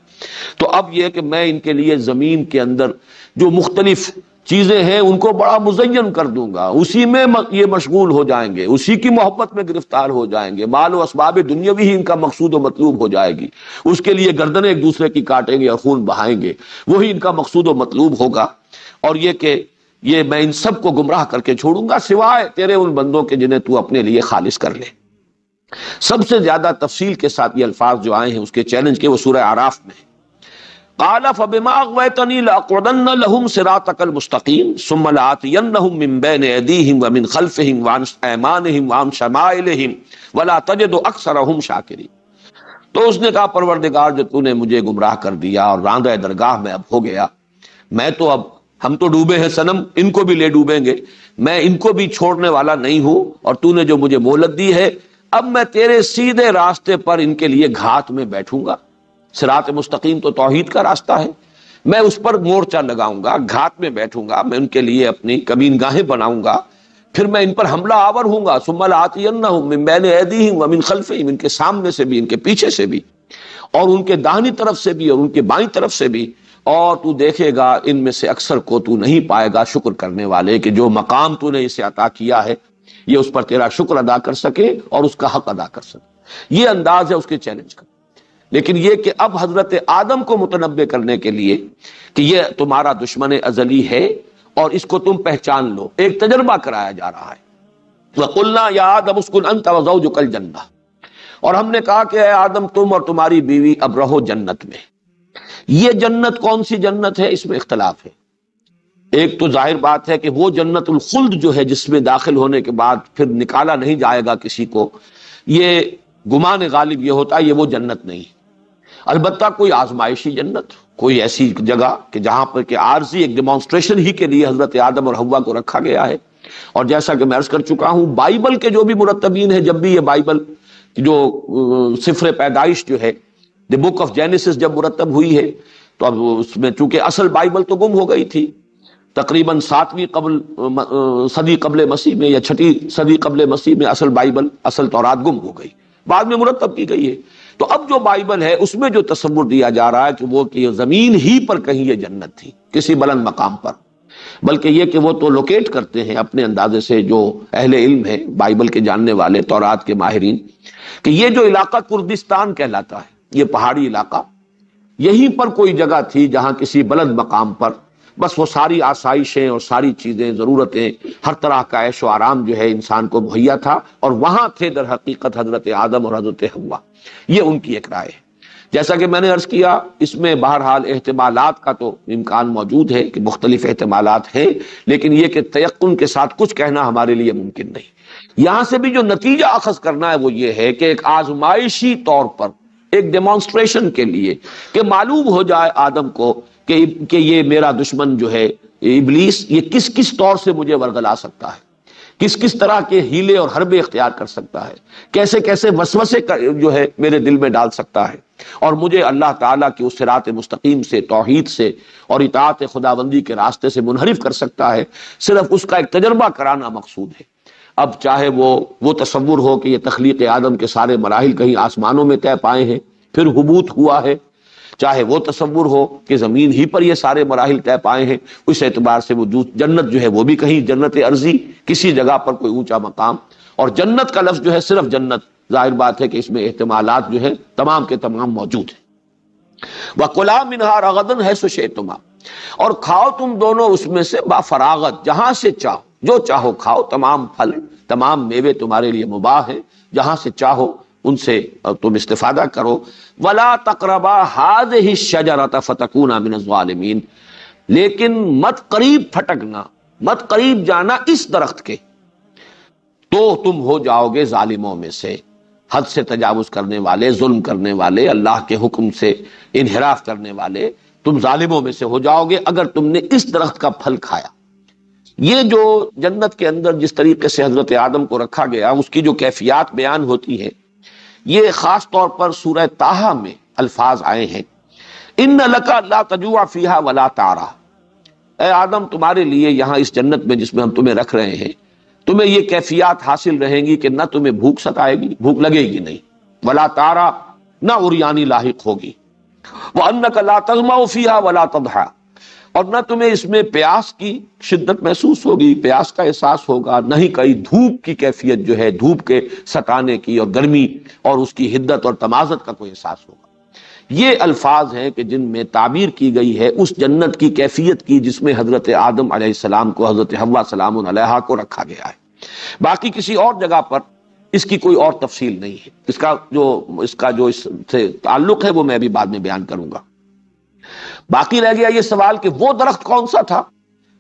تو اب یہ کہ میں ان کے لیے زمین کے اندر جو مختلف چیزیں ہیں ان کو بڑا مزین کر دوں گا، اسی میں یہ مشغول ہو جائیں گے، اسی کی محبت میں گرفتار ہو جائیں گے، مال و اسباب دنیاوی ہی ان کا مقصود و مطلوب ہو جائے گی، اس کے لیے گردنیں ایک دوسرے کی کاٹیں گے اور خون بہائیں گے، وہی ان کا مقصود و مطلوب ہوگا۔ اور یہ کہ یہ میں ان سب کو گمراہ کر کے چھوڑوں گا سوائے تیرے ان بندوں کے جنہیں تو اپنے لیے خالص کر لے۔ سب سے زیادہ تفصیل کے ساتھ یہ الفاظ جو آئے ہیں اس کے چیلنج کے، وہ سورہ اعراف میں ہے۔ قال فبما اغويتني لاقعدن لهم صراطك المستقيم ثم لآتينهم من بين ايديهم ومن خلفهم وعن ايمانهم وعن شمائلهم ولا تجد اكثرهم شاكرين۔ تو اس نے کہا پروردگار جو تو نے مجھے گمراہ کر دیا اور راندہ درگاہ میں اب ہو گیا، میں تو اب ہم تو ڈوبے ہیں صنم، ان کو بھی لے ڈوبیں گے، میں ان کو بھی چھوڑنے والا نہیں ہوں، اور تو نے جو مجھے مہلت دی ہے اب میں تیرے سیدھے راستے پر ان کے لیے گھات میں بیٹھوں گا۔ صراط مستقیم تو توحید کا راستہ ہے، میں اس پر مورچہ لگاؤں گا، گھات میں بیٹھوں گا، میں ان کے لیے اپنی کمین گاہیں بناؤں گا، پھر میں ان پر حملہ آور ہوں گا۔ ثم لآتینہم من بین ایدیہم ومن خلفہم، ان کے سامنے سے بھی، ان کے پیچھے سے بھی، اور ان کے داہنی طرف سے بھی اور ان کے بائیں طرف سے بھی، اور تو دیکھے گا ان میں سے اکثر کو تو نہیں پائے گا شکر کرنے والے، کہ جو مقام تو نے اسے عطا کیا ہے یہ اس پر تیرا شکر ادا کر سکے اور اس کا حق ادا کر سکے۔ یہ انداز ہے اس کے چیلنج کا۔ لیکن یہ کہ اب حضرت آدم کو متنبع کرنے کے لیے کہ یہ تمہارا دشمن ازلی ہے اور اس کو تم پہچان لو، ایک تجربہ کرایا جا رہا ہے۔ وَقُلْنَا يَا آدَمُ اسْكُنْ أَنْتَ وَزَوْجُكَ الْجَنَّةَ، اور ہم نے کہا کہ اے آدم تم اور تمہاری بیوی اب رہو جنت میں۔ یہ جنت کون سی جنت ہے اس میں اختلاف ہے۔ ایک تو ظاہر بات ہے کہ وہ جنت الخلد جو ہے جس میں داخل ہونے کے بعد پھر نکالا نہیں جائے گا کسی کو، یہ گمان غالب یہ ہوتا ہے یہ وہ جنت نہیں، البتہ کوئی آزمائشی جنت، کوئی ایسی جگہ کہ جہاں پر کہ عارضی ایک ڈیمانسٹریشن ہی کے لیے حضرت آدم اور حوا کو رکھا گیا ہے۔ اور جیسا کہ میں عرض کر چکا ہوں، بائبل کے جو بھی مرتبین ہیں، جب بھی یہ بائبل جو سفر پیدائش جو ہے، دی بک آف جینیسس جب مرتب ہوئی ہے، تو اب اس میں چونکہ اصل بائبل تو گم ہو گئی تھی تقریباً 7ویں صدی قبل مسیح میں یا 6ٹھی صدی قبل مسیح میں، اصل بائبل، اصل تورات گم ہو گئی، بعد میں مرتب کی گئی ہے۔ تو اب جو بائبل ہے اس میں جو تصور دیا جا رہا ہے کہ وہ کہ زمین ہی پر کہیں یہ جنت تھی، کسی بلند مقام پر، بلکہ یہ کہ وہ تو لوکیٹ کرتے ہیں اپنے اندازے سے جو اہل علم ہیں، بائبل کے جاننے والے، تورات کے ماہرین، کہ یہ جو علاقہ کردستان کہلاتا ہے، یہ پہاڑی علاقہ، یہیں پر کوئی جگہ تھی جہاں کسی بلند مقام پر بس وہ ساری آسائشیں اور ساری چیزیں، ضرورتیں، ہر طرح کا عیش و آرام جو ہے انسان کو مہیا تھا، اور وہاں تھے در حقیقت حضرت آدم اور حضرت حوا۔ یہ ان کی ایک رائے ہے۔ جیسا کہ میں نے عرض کیا، اس میں بہرحال احتمالات کا تو امکان موجود ہے کہ مختلف احتمالات ہیں، لیکن یہ کہ تیقن کے ساتھ کچھ کہنا ہمارے لیے ممکن نہیں۔ یہاں سے بھی جو نتیجہ اخذ کرنا ہے وہ یہ ہے کہ ایک آزمائشی طور پر، ایک ڈیمانسٹریشن کے لیے، کہ معلوم ہو جائے آدم کو کہ یہ میرا دشمن جو ہے ابلیس، یہ کس کس طور سے مجھے ورگلا سکتا ہے، کس کس طرح کے ہیلے اور حربے اختیار کر سکتا ہے، کیسے کیسے وسوسے جو ہے میرے دل میں ڈال سکتا ہے، اور مجھے اللہ تعالیٰ کی اس صراط مستقیم سے، توحید سے اور اطاعت خداوندی کے راستے سے منحرف کر سکتا ہے۔ صرف اس کا ایک تجربہ کرانا مقصود ہے۔ اب چاہے وہ تصور ہو کہ یہ تخلیق آدم کے سارے مراحل کہیں آسمانوں میں طے پائے ہیں پھر حبوط ہوا ہے، چاہے وہ تصور ہو کہ زمین ہی پر یہ سارے مراحل طے پائے ہیں، اس اعتبار سے وہ جنت جو ہے وہ بھی کہیں جنت ارضی، کسی جگہ پر کوئی اونچا مقام، اور جنت کا لفظ جو ہے صرف جنت، ظاہر بات ہے کہ اس میں احتمالات جو ہے تمام کے تمام موجود ہیں۔ وَكُلَا مِنْهَا رَغَدًا حَيْثُ شِئْتُمَا، اور کھاؤ تم دونوں اس میں سے با فراغت، جہاں سے چاہو، جو چاہو کھاؤ، تمام پھل، تمام میوے تمہارے لیے مباح ہیں، جہاں سے چاہو ان سے تم استفادہ کرو۔ وَلَا تَقْرَبَا هَٰذِهِ الشَّجَرَةَ فَتَكُونَا مِنَ الظَّالِمِينَ، لیکن مت قریب پھٹکنا، مت قریب جانا اس درخت کے، تو تم ہو جاؤ گے ظالموں میں سے، حد سے تجاوز کرنے والے، ظلم کرنے والے، اللہ کے حکم سے انحراف کرنے والے، تم ظالموں میں سے ہو جاؤ گے اگر تم نے اس درخت کا پھل کھایا۔ یہ جو جنت کے اندر جس طریقے سے حضرت آدم کو رکھا گیا، اس کی جو کیفیات بیان ہوتی ہیں، یہ خاص طور پر سورہ طٰہٰ میں الفاظ آئے ہیں، ان لک لا تجوع فیہا ولا تعریٰ، اے آدم تمہارے لیے یہاں اس جنت میں جس میں ہم تمہیں رکھ رہے ہیں، تمہیں یہ کیفیات حاصل رہیں گی کہ نہ تمہیں بھوک ستائے گی، بھوک لگے گی نہیں، ولا تعریٰ، نہ عریانی لاحق ہوگی، وانک لا تظمأ فیہا ولا تضحیٰ، اور نہ تمہیں اس میں پیاس کی شدت محسوس ہوگی، پیاس کا احساس ہوگا، نہ ہی کئی دھوپ کی کیفیت جو ہے، دھوپ کے ستانے کی اور گرمی اور اس کی حدت اور تمازت کا کوئی احساس ہوگا۔ یہ الفاظ ہیں کہ جن میں تعبیر کی گئی ہے اس جنت کی کیفیت کی جس میں حضرت آدم علیہ السلام کو، حضرت حوا سلام علیہا کو رکھا گیا ہے۔ باقی کسی اور جگہ پر اس کی کوئی اور تفصیل نہیں ہے۔ اس کا جو اس سے تعلق ہے وہ میں بھی بعد میں بیان کروں گا۔ باقی رہ گیا یہ سوال کہ وہ درخت کون سا تھا۔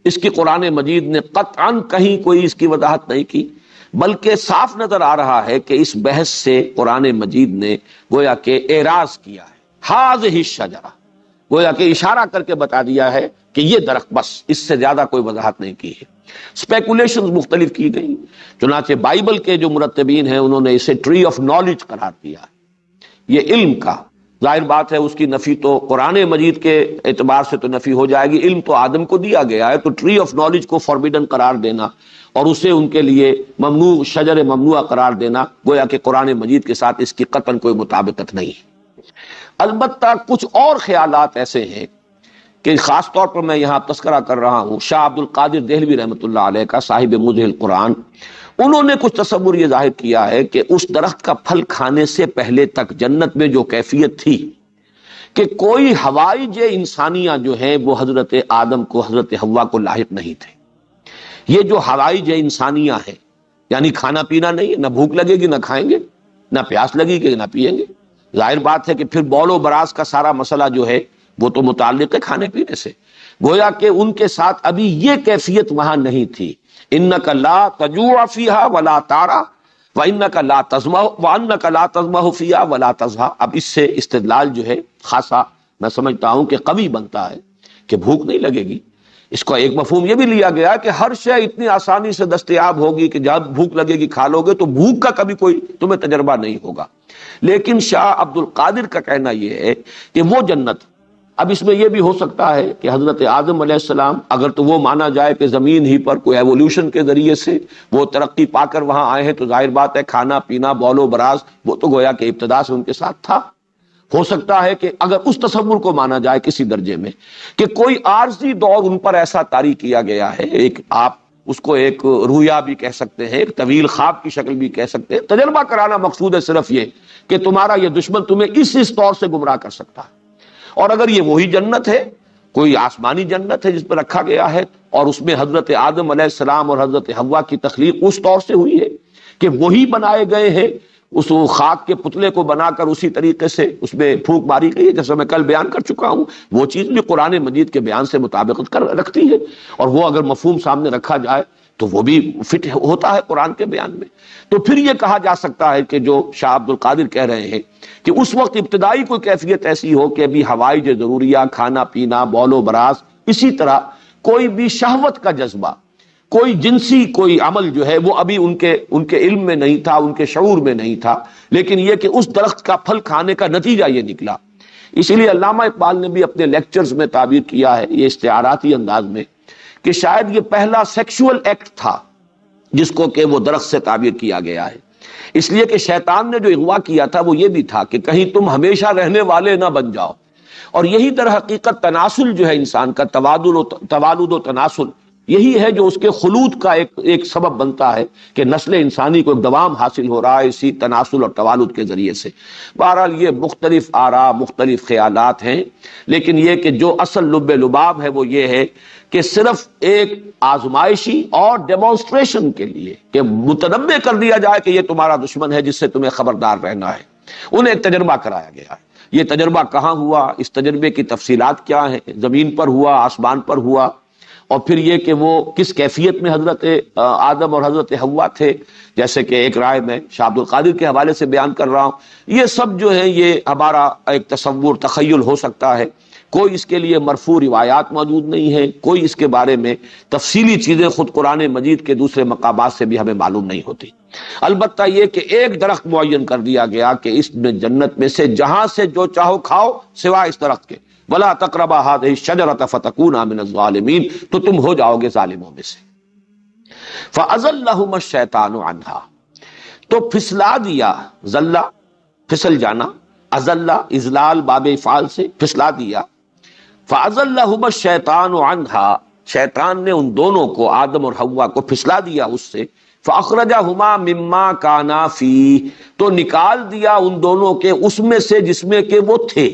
اس کی قرآن مجید نے قطعاً کہیں کوئی اس کی وضاحت نہیں کی، بلکہ صاف نظر آ رہا ہے کہ اس بحث سے قرآن مجید نے گویا کہ اعراض کیا ہے، ہذہ الشجرہ، گویا کہ اشارہ کر کے بتا دیا ہے کہ یہ درخت، بس اس سے زیادہ کوئی وضاحت نہیں کی ہے۔ اسپیکولیشن مختلف کی گئی، چنانچہ بائبل کے جو مرتبین ہیں انہوں نے اسے ٹری آف نالج قرار دیا ہے، یہ علم کا۔ ظاہر بات ہے اس کی نفی تو قرآن مجید کے اعتبار سے تو نفی ہو جائے گی، علم تو آدم کو دیا گیا ہے، تو ٹری آف نالج کو فاربیڈن قرار دینا اور اسے ان کے لیے ممنوع، شجر ممنوعہ قرار دینا، گویا کہ قرآن مجید کے ساتھ اس کی قطعاً کوئی مطابقت نہیں ہے۔ البتہ کچھ اور خیالات ایسے ہیں کہ خاص طور پر میں یہاں تذکرہ کر رہا ہوں شاہ عبد القادر دہلوی رحمۃ اللہ علیہ کا، صاحب مجھ القرآن، انہوں نے کچھ تصور یہ ظاہر کیا ہے کہ اس درخت کا پھل کھانے سے پہلے تک جنت میں جو کیفیت تھی کہ کوئی ہوائج انسانیہ جو ہیں وہ حضرت آدم کو، حضرت حوا کو لاحق نہیں تھے۔ یہ جو ہوائج انسانیہ ہیں، یعنی کھانا پینا نہیں ہے، نہ بھوک لگے گی نہ کھائیں گے، نہ پیاس لگے گی نہ پیئیں گے۔ ظاہر بات ہے کہ پھر بول و براز کا سارا مسئلہ جو ہے وہ تو متعلق ہے کھانے پینے سے، گویا کہ ان کے ساتھ ابھی یہ کیفیت وہاں نہیں تھی۔ انک لا تجوع فیہا ولا تعری وانک لا تظمأ وانک لا تظمأ فیہا ولا تضحیٰ۔ اب اس سے استدلال جو ہے خاصا میں سمجھتا ہوں کہ قوی بنتا ہے کہ بھوک نہیں لگے گی۔ اس کا ایک مفہوم یہ بھی لیا گیا کہ ہر شے اتنی آسانی سے دستیاب ہوگی کہ جب بھوک لگے گی کھا لو گے، تو بھوک کا کبھی کوئی تمہیں تجربہ نہیں ہوگا۔ لیکن شاہ عبد القادر کا کہنا یہ ہے کہ وہ جنت، اب اس میں یہ بھی ہو سکتا ہے کہ حضرت آدم علیہ السلام، اگر تو وہ مانا جائے کہ زمین ہی پر کوئی ایوولوشن کے ذریعے سے وہ ترقی پا کر وہاں آئے ہیں، تو ظاہر بات ہے کھانا پینا، بول و براز وہ تو گویا کہ ابتدا سے ان کے ساتھ تھا۔ ہو سکتا ہے کہ اگر اس تصور کو مانا جائے کسی درجے میں کہ کوئی عارضی دور ان پر ایسا طاری کیا گیا ہے، ایک آپ اس کو ایک رویا بھی کہہ سکتے ہیں، ایک طویل خواب کی شکل بھی کہہ سکتے ہیں، تجربہ کرانا مقصود ہے صرف یہ کہ تمہارا یہ دشمن تمہیں اس طور سے گمراہ کر سکتا ہے۔ اور اگر یہ وہی جنت ہے، کوئی آسمانی جنت ہے جس پر رکھا گیا ہے، اور اس میں حضرت آدم علیہ السلام اور حضرت حوا کی تخلیق اس طور سے ہوئی ہے کہ وہی بنائے گئے ہیں، اس خاک کے پتلے کو بنا کر اسی طریقے سے اس میں پھونک ماری گئی ہے، جیسا میں کل بیان کر چکا ہوں، وہ چیز بھی قرآن مجید کے بیان سے مطابقت کر رکھتی ہے، اور وہ اگر مفہوم سامنے رکھا جائے تو وہ بھی فٹ ہوتا ہے قرآن کے بیان میں۔ تو پھر یہ کہا جا سکتا ہے کہ جو شاہ عبد القادر کہہ رہے ہیں کہ اس وقت ابتدائی کوئی کیفیت ایسی ہو کہ ابھی ہوائج ضروریہ، کھانا پینا، بول و براز، اسی طرح کوئی بھی شہوت کا جذبہ، کوئی جنسی کوئی عمل جو ہے وہ ابھی ان کے علم میں نہیں تھا، ان کے شعور میں نہیں تھا، لیکن یہ کہ اس درخت کا پھل کھانے کا نتیجہ یہ نکلا۔ اسی لیے علامہ اقبال نے بھی اپنے لیکچرز میں تعبیر کیا ہے یہ استعاراتی انداز میں کہ شاید یہ پہلا سیکشول ایکٹ تھا جس کو کہ وہ درخت سے تعبیر کیا گیا ہے، اس لیے کہ شیطان نے جو اغوا کیا تھا وہ یہ بھی تھا کہ کہیں تم ہمیشہ رہنے والے نہ بن جاؤ، اور یہی در حقیقت تناسل جو ہے انسان کا، توالد و تناسل، یہی ہے جو اس کے خلود کا ایک سبب بنتا ہے کہ نسل انسانی کو ایک دوام حاصل ہو رہا ہے اسی تناسل اور توالد کے ذریعے سے۔ بہرحال یہ مختلف آراء، مختلف خیالات ہیں، لیکن یہ کہ جو اصل لب لباب ہے وہ یہ ہے کہ صرف ایک آزمائشی اور ڈیمونسٹریشن کے لیے کہ متنبع کر دیا جائے کہ یہ تمہارا دشمن ہے جس سے تمہیں خبردار رہنا ہے، انہیں ایک تجربہ کرایا گیا ہے۔ یہ تجربہ کہاں ہوا، اس تجربے کی تفصیلات کیا ہیں، زمین پر ہوا، آسمان پر ہوا، اور پھر یہ کہ وہ کس کیفیت میں حضرت آدم اور حضرت حوا تھے، جیسے کہ ایک رائے میں شاہ عبد القادر کے حوالے سے بیان کر رہا ہوں۔ یہ سب جو ہے یہ ہمارا ایک تصور، تخیل ہو سکتا ہے، کوئی اس کے لیے مرفوع روایات موجود نہیں ہے، کوئی اس کے بارے میں تفصیلی چیزیں خود قرآن مجید کے دوسرے مقامات سے بھی ہمیں معلوم نہیں ہوتی۔ البتہ یہ کہ ایک درخت معین کر دیا گیا کہ اس میں جنت میں سے جہاں سے جو چاہو کھاؤ سوائے اس درخت کے، وَلَا تَقْرَبَا هَٰذِهِ الشَّجَرَةَ فَتَكُونَا مِنَ الظَّالِمِينَ، تو تم ہو جاؤ گے ظالموں میں سے۔ فَأَزَلَّهُمَا الشَّيْطَانُ عَنْهَا، تو پھسلا دیا، زلہ پھسل جانا، ازلہ اذلال باب افعال سے پھسلا دیا، فَأَزَلَّهُمَا الشَّيْطَانُ عَنْهَا، شیطان نے ان دونوں کو، آدم اور حوا کو پھسلا دیا اس سے، فَأَخْرَجَهُمَا مِمَّا كَانَا فِيهِ، تو نکال دیا ان دونوں کے اس میں سے جس میں کہ وہ تھے۔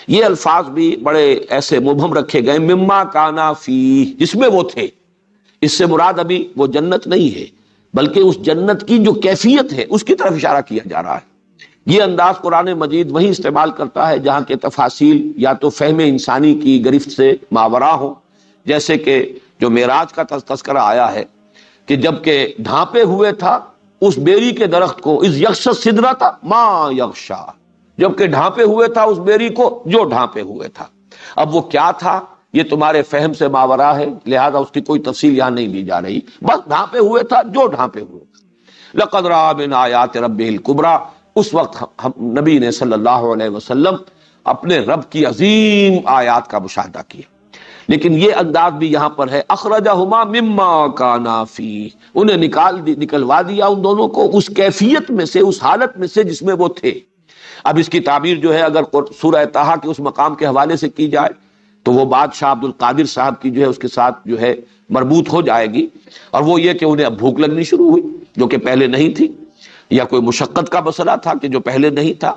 یہ الفاظ بھی بڑے ایسے مبہم رکھے گئے، مما کانا فی، جس میں وہ تھے۔ اس سے مراد ابھی وہ جنت نہیں ہے، بلکہ اس جنت کی جو کیفیت ہے اس کی طرف اشارہ کیا جا رہا ہے۔ یہ انداز قرآن مجید وہی استعمال کرتا ہے جہاں کے تفاصیل یا تو فہم انسانی کی گرفت سے ماورا ہو، جیسے کہ جو معراج کا تذکرہ آیا ہے کہ جب کہ ڈھانپے ہوئے تھا اس بیری کے درخت کو، اذ یغشی السدرۃ ما یغشی، جب کہ ڈھانپے ہوئے تھا اس بیری کو جو ڈھانپے ہوئے تھا۔ اب وہ کیا تھا یہ تمہارے فہم سے ماورا ہے، لہذا اس کی کوئی تفصیل یہاں نہیں دی جا رہی، بس ڈھانپے ہوئے تھا جو ڈھانپے ہوئے تھا۔ لقد رأى من آیات ربہ الکبریٰ، اس وقت نبی نے صلی اللہ علیہ وسلم اپنے رب کی عظیم آیات کا مشاہدہ کیا۔ لیکن یہ انداز بھی یہاں پر ہے، اخرجہما مما کانا فی، انہیں نکلوا دیا ان دونوں کو اس کیفیت میں سے، اس حالت میں سے جس میں وہ تھے۔ اب اس کی تعبیر جو ہے اگر سورہ طٰہٰ کے اس مقام کے حوالے سے کی جائے تو وہ بات شاہ عبد القادر صاحب کی جو ہے اس کے ساتھ جو ہے مربوط ہو جائے گی، اور وہ یہ کہ انہیں اب بھوک لگنی شروع ہوئی جو کہ پہلے نہیں تھی، یا کوئی مشقت کا مسئلہ تھا کہ جو پہلے نہیں تھا،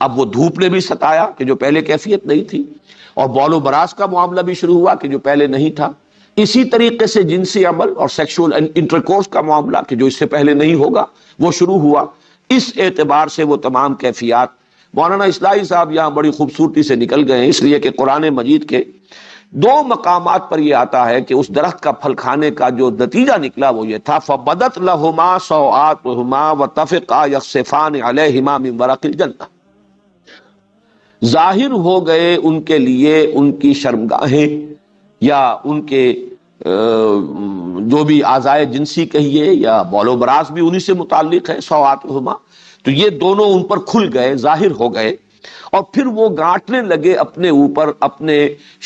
اب وہ دھوپ نے بھی ستایا کہ جو پہلے کیفیت نہیں تھی، اور بول و براز کا معاملہ بھی شروع ہوا کہ جو پہلے نہیں تھا۔ اسی طریقے سے جنسی عمل اور سیکشول انٹرکورس کا معاملہ کہ جو اس سے پہلے نہیں ہوگا وہ شروع ہوا۔ اس اعتبار سے وہ تمام کیفیات مولانا اصلاحی صاحب یہاں بڑی خوبصورتی سے نکل گئے ہیں، اس لیے کہ قرآن مجید کے دو مقامات پر یہ آتا ہے کہ اس درخت کا پھل کھانے کا جو نتیجہ نکلا وہ یہ تھا، فَبَدَتْ لَهُمَا سَوْآتُهُمَا وَطَفِقَا يَخْصِفَانِ عَلَيْهِمَا مِنْ وَرَقِ الْجَنَّةِ، ظاہر ہو گئے ان کے لیے ان کی شرمگاہیں یا ان کے جو بھی اعضائے جنسی کہیے یا بول و براز بھی انہی سے متعلق ہے، سوآتہما، تو یہ دونوں ان پر کھل گئے، ظاہر ہو گئے، اور پھر وہ گانٹنے لگے اپنے اوپر، اپنے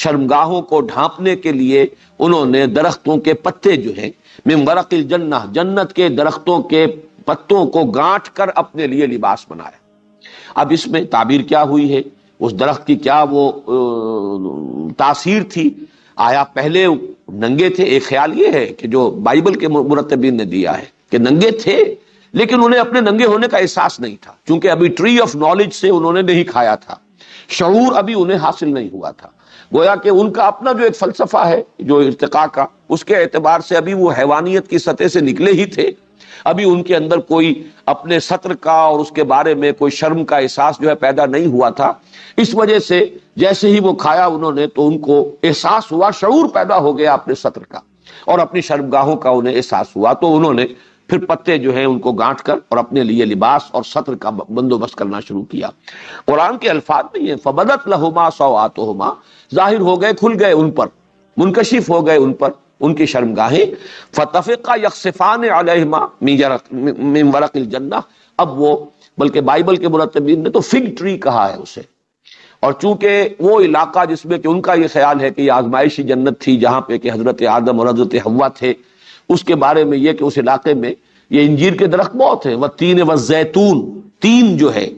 شرمگاہوں کو ڈھانپنے کے لیے انہوں نے درختوں کے پتے جو ہیں من ورق الجنہ، جنت کے درختوں کے پتوں کو گانٹ کر اپنے لیے لباس بنایا۔ اب اس میں تعبیر کیا ہوئی ہے، اس درخت کی کیا وہ تاثیر تھی؟ آیا پہلے ننگے تھے؟ ایک خیال یہ ہے کہ جو بائبل کے مرتبین نے دیا ہے کہ ننگے تھے، لیکن انہیں اپنے ننگے ہونے کا احساس نہیں تھا، چونکہ ابھی ٹری آف نالج سے انہوں نے نہیں کھایا تھا، شعور ابھی انہیں حاصل نہیں ہوا تھا۔ گویا کہ ان کا اپنا جو ایک فلسفہ ہے جو ارتقاء کا، اس کے اعتبار سے ابھی وہ حیوانیت کی سطح سے نکلے ہی تھے، ابھی ان کے اندر کوئی اپنے سطر کا اور اس کے بارے میں کوئی شرم کا احساس جو ہے پیدا نہیں ہوا تھا۔ اس وجہ سے جیسے ہی وہ کھایا انہوں نے تو ان کو احساس ہوا، شعور پیدا ہو گیا اپنے سطر کا اور اپنی شرمگاہوں کا انہیں احساس ہوا، تو انہوں نے پھر پتے جو ہیں ان کو گانٹ کر اور اپنے لیے لباس اور سطر کا بندوبست کرنا شروع کیا۔ قرآن کے الفاظ میں یہ فَبَدَتْ لَهُمَا سَوْآتُهُمَا، ظاہر ہو گئے، کھل گئے ان پر، منکشف ہو گئے ان پر ان کی شرمگاہیں، فَطَفِقَا يَخْصِفَانِ عَلَيْهِمَا مِنْ وَرَقِ الْجَنَّةِ، اب وہ بلکہ بائبل کے مرتبین نے تو فگ ٹری کہا ہے اسے، اور چونکہ وہ علاقہ جس میں کہ ان کا یہ خیال ہے کہ یہ آزمائشی جنت تھی جہاں پہ کہ حضرت آدم اور حضرت حوا تھے، اس کے بارے میں یہ کہ اس علاقے میں یہ انجیر کے درخت بہت ہیں، والتین والزیتون، تین جو ہے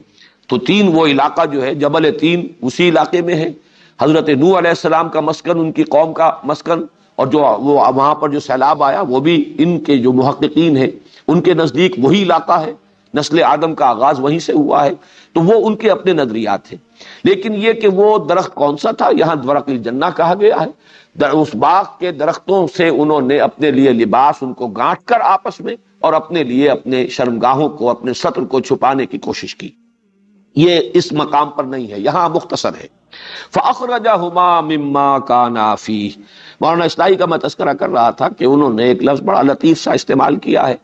تو تین وہ علاقہ جو ہے جبل تین اسی علاقے میں ہے، حضرت نوح علیہ السلام کا مسکن، ان کی قوم کا مسکن، اور جو وہ وہاں پر جو سیلاب آیا وہ بھی ان کے جو محققین ہیں ان کے نزدیک وہی علاقہ ہے، نسل آدم کا آغاز وہیں سے ہوا ہے، تو وہ ان کے اپنے نظریات ہیں۔ لیکن یہ کہ وہ درخت کون سا تھا، یہاں ورق الجنہ کہا گیا ہے، اس باغ کے درختوں سے انہوں نے اپنے لیے لباس ان کو گانٹ کر آپس میں اور اپنے لیے اپنے شرمگاہوں کو، اپنے سطر کو چھپانے کی کوشش کی۔ یہ اس مقام پر نہیں ہے، یہاں مختصر ہے فَأَخْرَجَهُمَا مِمَّا كَانَا فِيهِ۔ مولانا اصلاحی کا میں تذکرہ کر رہا تھا کہ انہوں نے ایک لفظ بڑا لطیف سا استعمال کیا ہے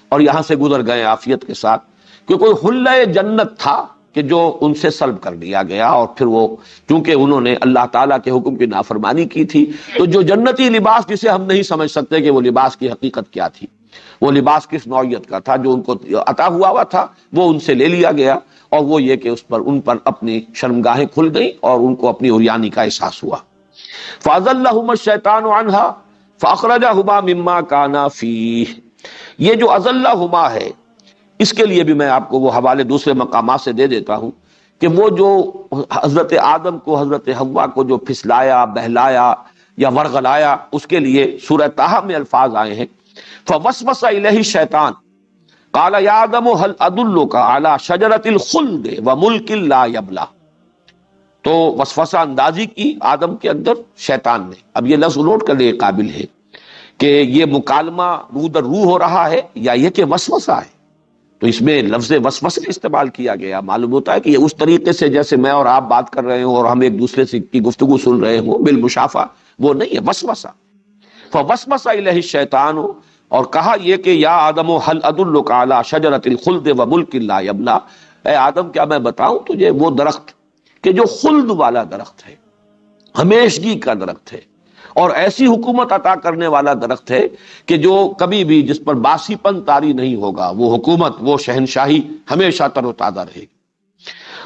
اور یہاں سے گزر گئے عافیت کے ساتھ کہ کوئی حلہ جنت تھا کہ جو ان سے سلب کر دیا گیا، اور پھر وہ چونکہ انہوں نے اللہ تعالیٰ کے حکم کی نافرمانی کی تھی تو جو جنتی لباس جسے ہم نہیں سمجھ سکتے کہ وہ لباس کی حقیقت کیا تھی، وہ لباس کس نوعیت کا تھا جو ان کو عطا ہوا تھا، وہ ان سے لے لیا گیا، اور وہ یہ کہ ان پر اپنی شرمگاہیں کھل گئیں اور ان کو اپنی عریانی کا احساس ہوا۔ فَأَزَلَّهُمَا الشَّيْطَانُ عَنْهَا فَأَخْرَجَهُمَا مِمَّا كَانَا فِيهِ۔ یہ جو أَزَلَّهُمَا ہے اس کے لیے بھی میں آپ کو وہ حوالے دوسرے مقامات سے دے دیتا ہوں کہ وہ جو حضرت آدم کو حضرت حوا کو جو پھسلایا بہلایا یا ورغلایا، اس کے لیے سورہ طٰہٰ میں الفاظ آئے ہیں فوسوس الیہ الشیطان قال یا آدم هل ادلک علی شجرۃ الخلد وملک لا یبلی۔ تو وسوسہ اندازی کی آدم کے اندر شیطان نے۔ اب یہ لفظ نوٹ کرنے کے قابل ہے کہ یہ مکالمہ روح در روح ہو رہا ہے یا یہ کہ وسوسہ ہے۔ تو اس میں لفظ وسوسہ استعمال کیا گیا، معلوم ہوتا ہے کہ یہ اس طریقے سے جیسے میں اور آپ بات کر رہے ہوں اور ہم ایک دوسرے سے کی گفتگو سن رہے ہوں بالمشافہ، وہ نہیں ہے وسوسہ۔ فوسوس الیہ الشیطان، اور کہا یہ کہ یا آدم هل ادلک علی شجرۃ الخلد وملک لا یبلی، اے آدم کیا میں بتاؤں تجھے وہ درخت کہ جو خلد والا درخت ہے، ہمیشگی کا درخت ہے، اور ایسی حکومت عطا کرنے والا درخت ہے کہ جو کبھی بھی جس پر باسی پن طاری نہیں ہوگا، وہ حکومت، وہ شہنشاہی ہمیشہ تر و تازہ رہے گی۔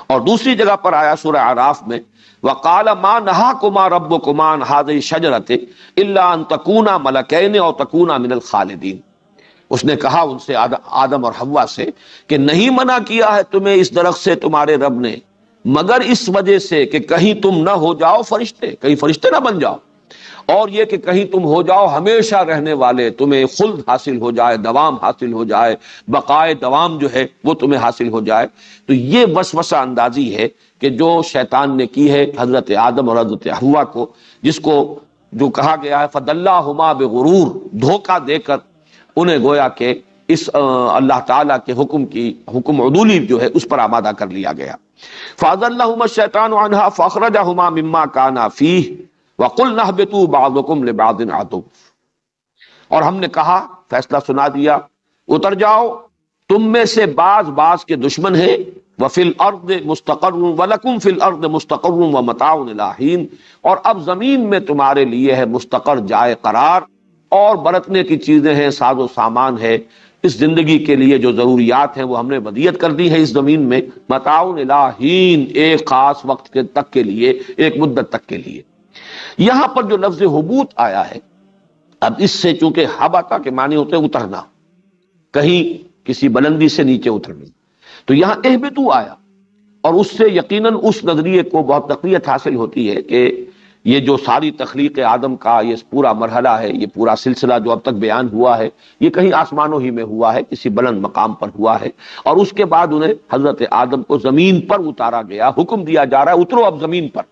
اور دوسری جگہ پر آیا سورہ اعراف میں وقال ما نہاکما ربکما عن هذه الشجرۃ الا ان تکونا ملکین او تکونا من الخالدین۔ اس نے کہا ان سے آدم اور حوا سے کہ نہیں منع کیا ہے تمہیں اس درخت سے تمہارے رب نے مگر اس وجہ سے کہ کہیں تم نہ ہو جاؤ فرشتے، کہیں فرشتے نہ بن جاؤ، اور یہ کہ کہیں تم ہو جاؤ ہمیشہ رہنے والے، تمہیں خلد حاصل ہو جائے، دوام حاصل ہو جائے، بقائے دوام جو ہے وہ تمہیں حاصل ہو جائے۔ تو یہ وسوسہ اندازی ہے کہ جو شیطان نے کی ہے حضرت آدم اور حضرت حوا کو، جس کو جو کہا گیا ہے فَدَلَّاهُمَا بِغُرُورٍ، دھوکہ دے کر انہیں گویا کہ اس اللہ تعالیٰ کے حکم عدولی جو ہے اس پر آمادہ کر لیا گیا۔ فَأَزَلَّهُمَا الشَّيْطَانُ عَنْهَا فَأَخْرَجَهُمَا مِمَّا كَانَا فِيهِ وَقُلْنَا اهْبِطُوا بَعْضُكُمْ لِبَعْضٍ عَدُوٌّ، اور ہم نے کہا، فیصلہ سنا دیا، اتر جاؤ، تم میں سے بعض کے دشمن ہیں، وَفِي الْأَرْضِ مُسْتَقَرٌّ وَلَكُمْ فِي الْأَرْضِ مُسْتَقَرٌّ وَمَتَاعٌ إِلَىٰ حِينٍ، اور اب زمین میں تمہارے لیے ہے مستقر، جائے قرار، اور برتنے کی چیزیں ہیں، ساز و سامان ہے، اس زندگی کے لیے جو ضروریات ہیں وہ ہم نے ودیعت کر دی ہے اس زمین میں، متاع الی حین، ایک خاص وقت تک کے لیے، ایک مدت تک کے لیے۔ یہاں پر جو لفظ حبوط آیا ہے، اب اس سے چونکہ حبطہ کے معنی ہوتے ہیں اترنا، کہیں کسی بلندی سے نیچے اترنا، تو یہاں اہبطوا آیا، اور اس سے یقیناً اس نظریے کو بہت تقویت حاصل ہوتی ہے کہ یہ جو ساری تخلیق آدم کا یہ پورا مرحلہ ہے، یہ پورا سلسلہ جو اب تک بیان ہوا ہے، یہ کہیں آسمانوں ہی میں ہوا ہے، کسی بلند مقام پر ہوا ہے، اور اس کے بعد انہیں حضرت آدم کو زمین پر اتارا گیا، حکم دیا جا رہا ہے اترو اب زمین پر۔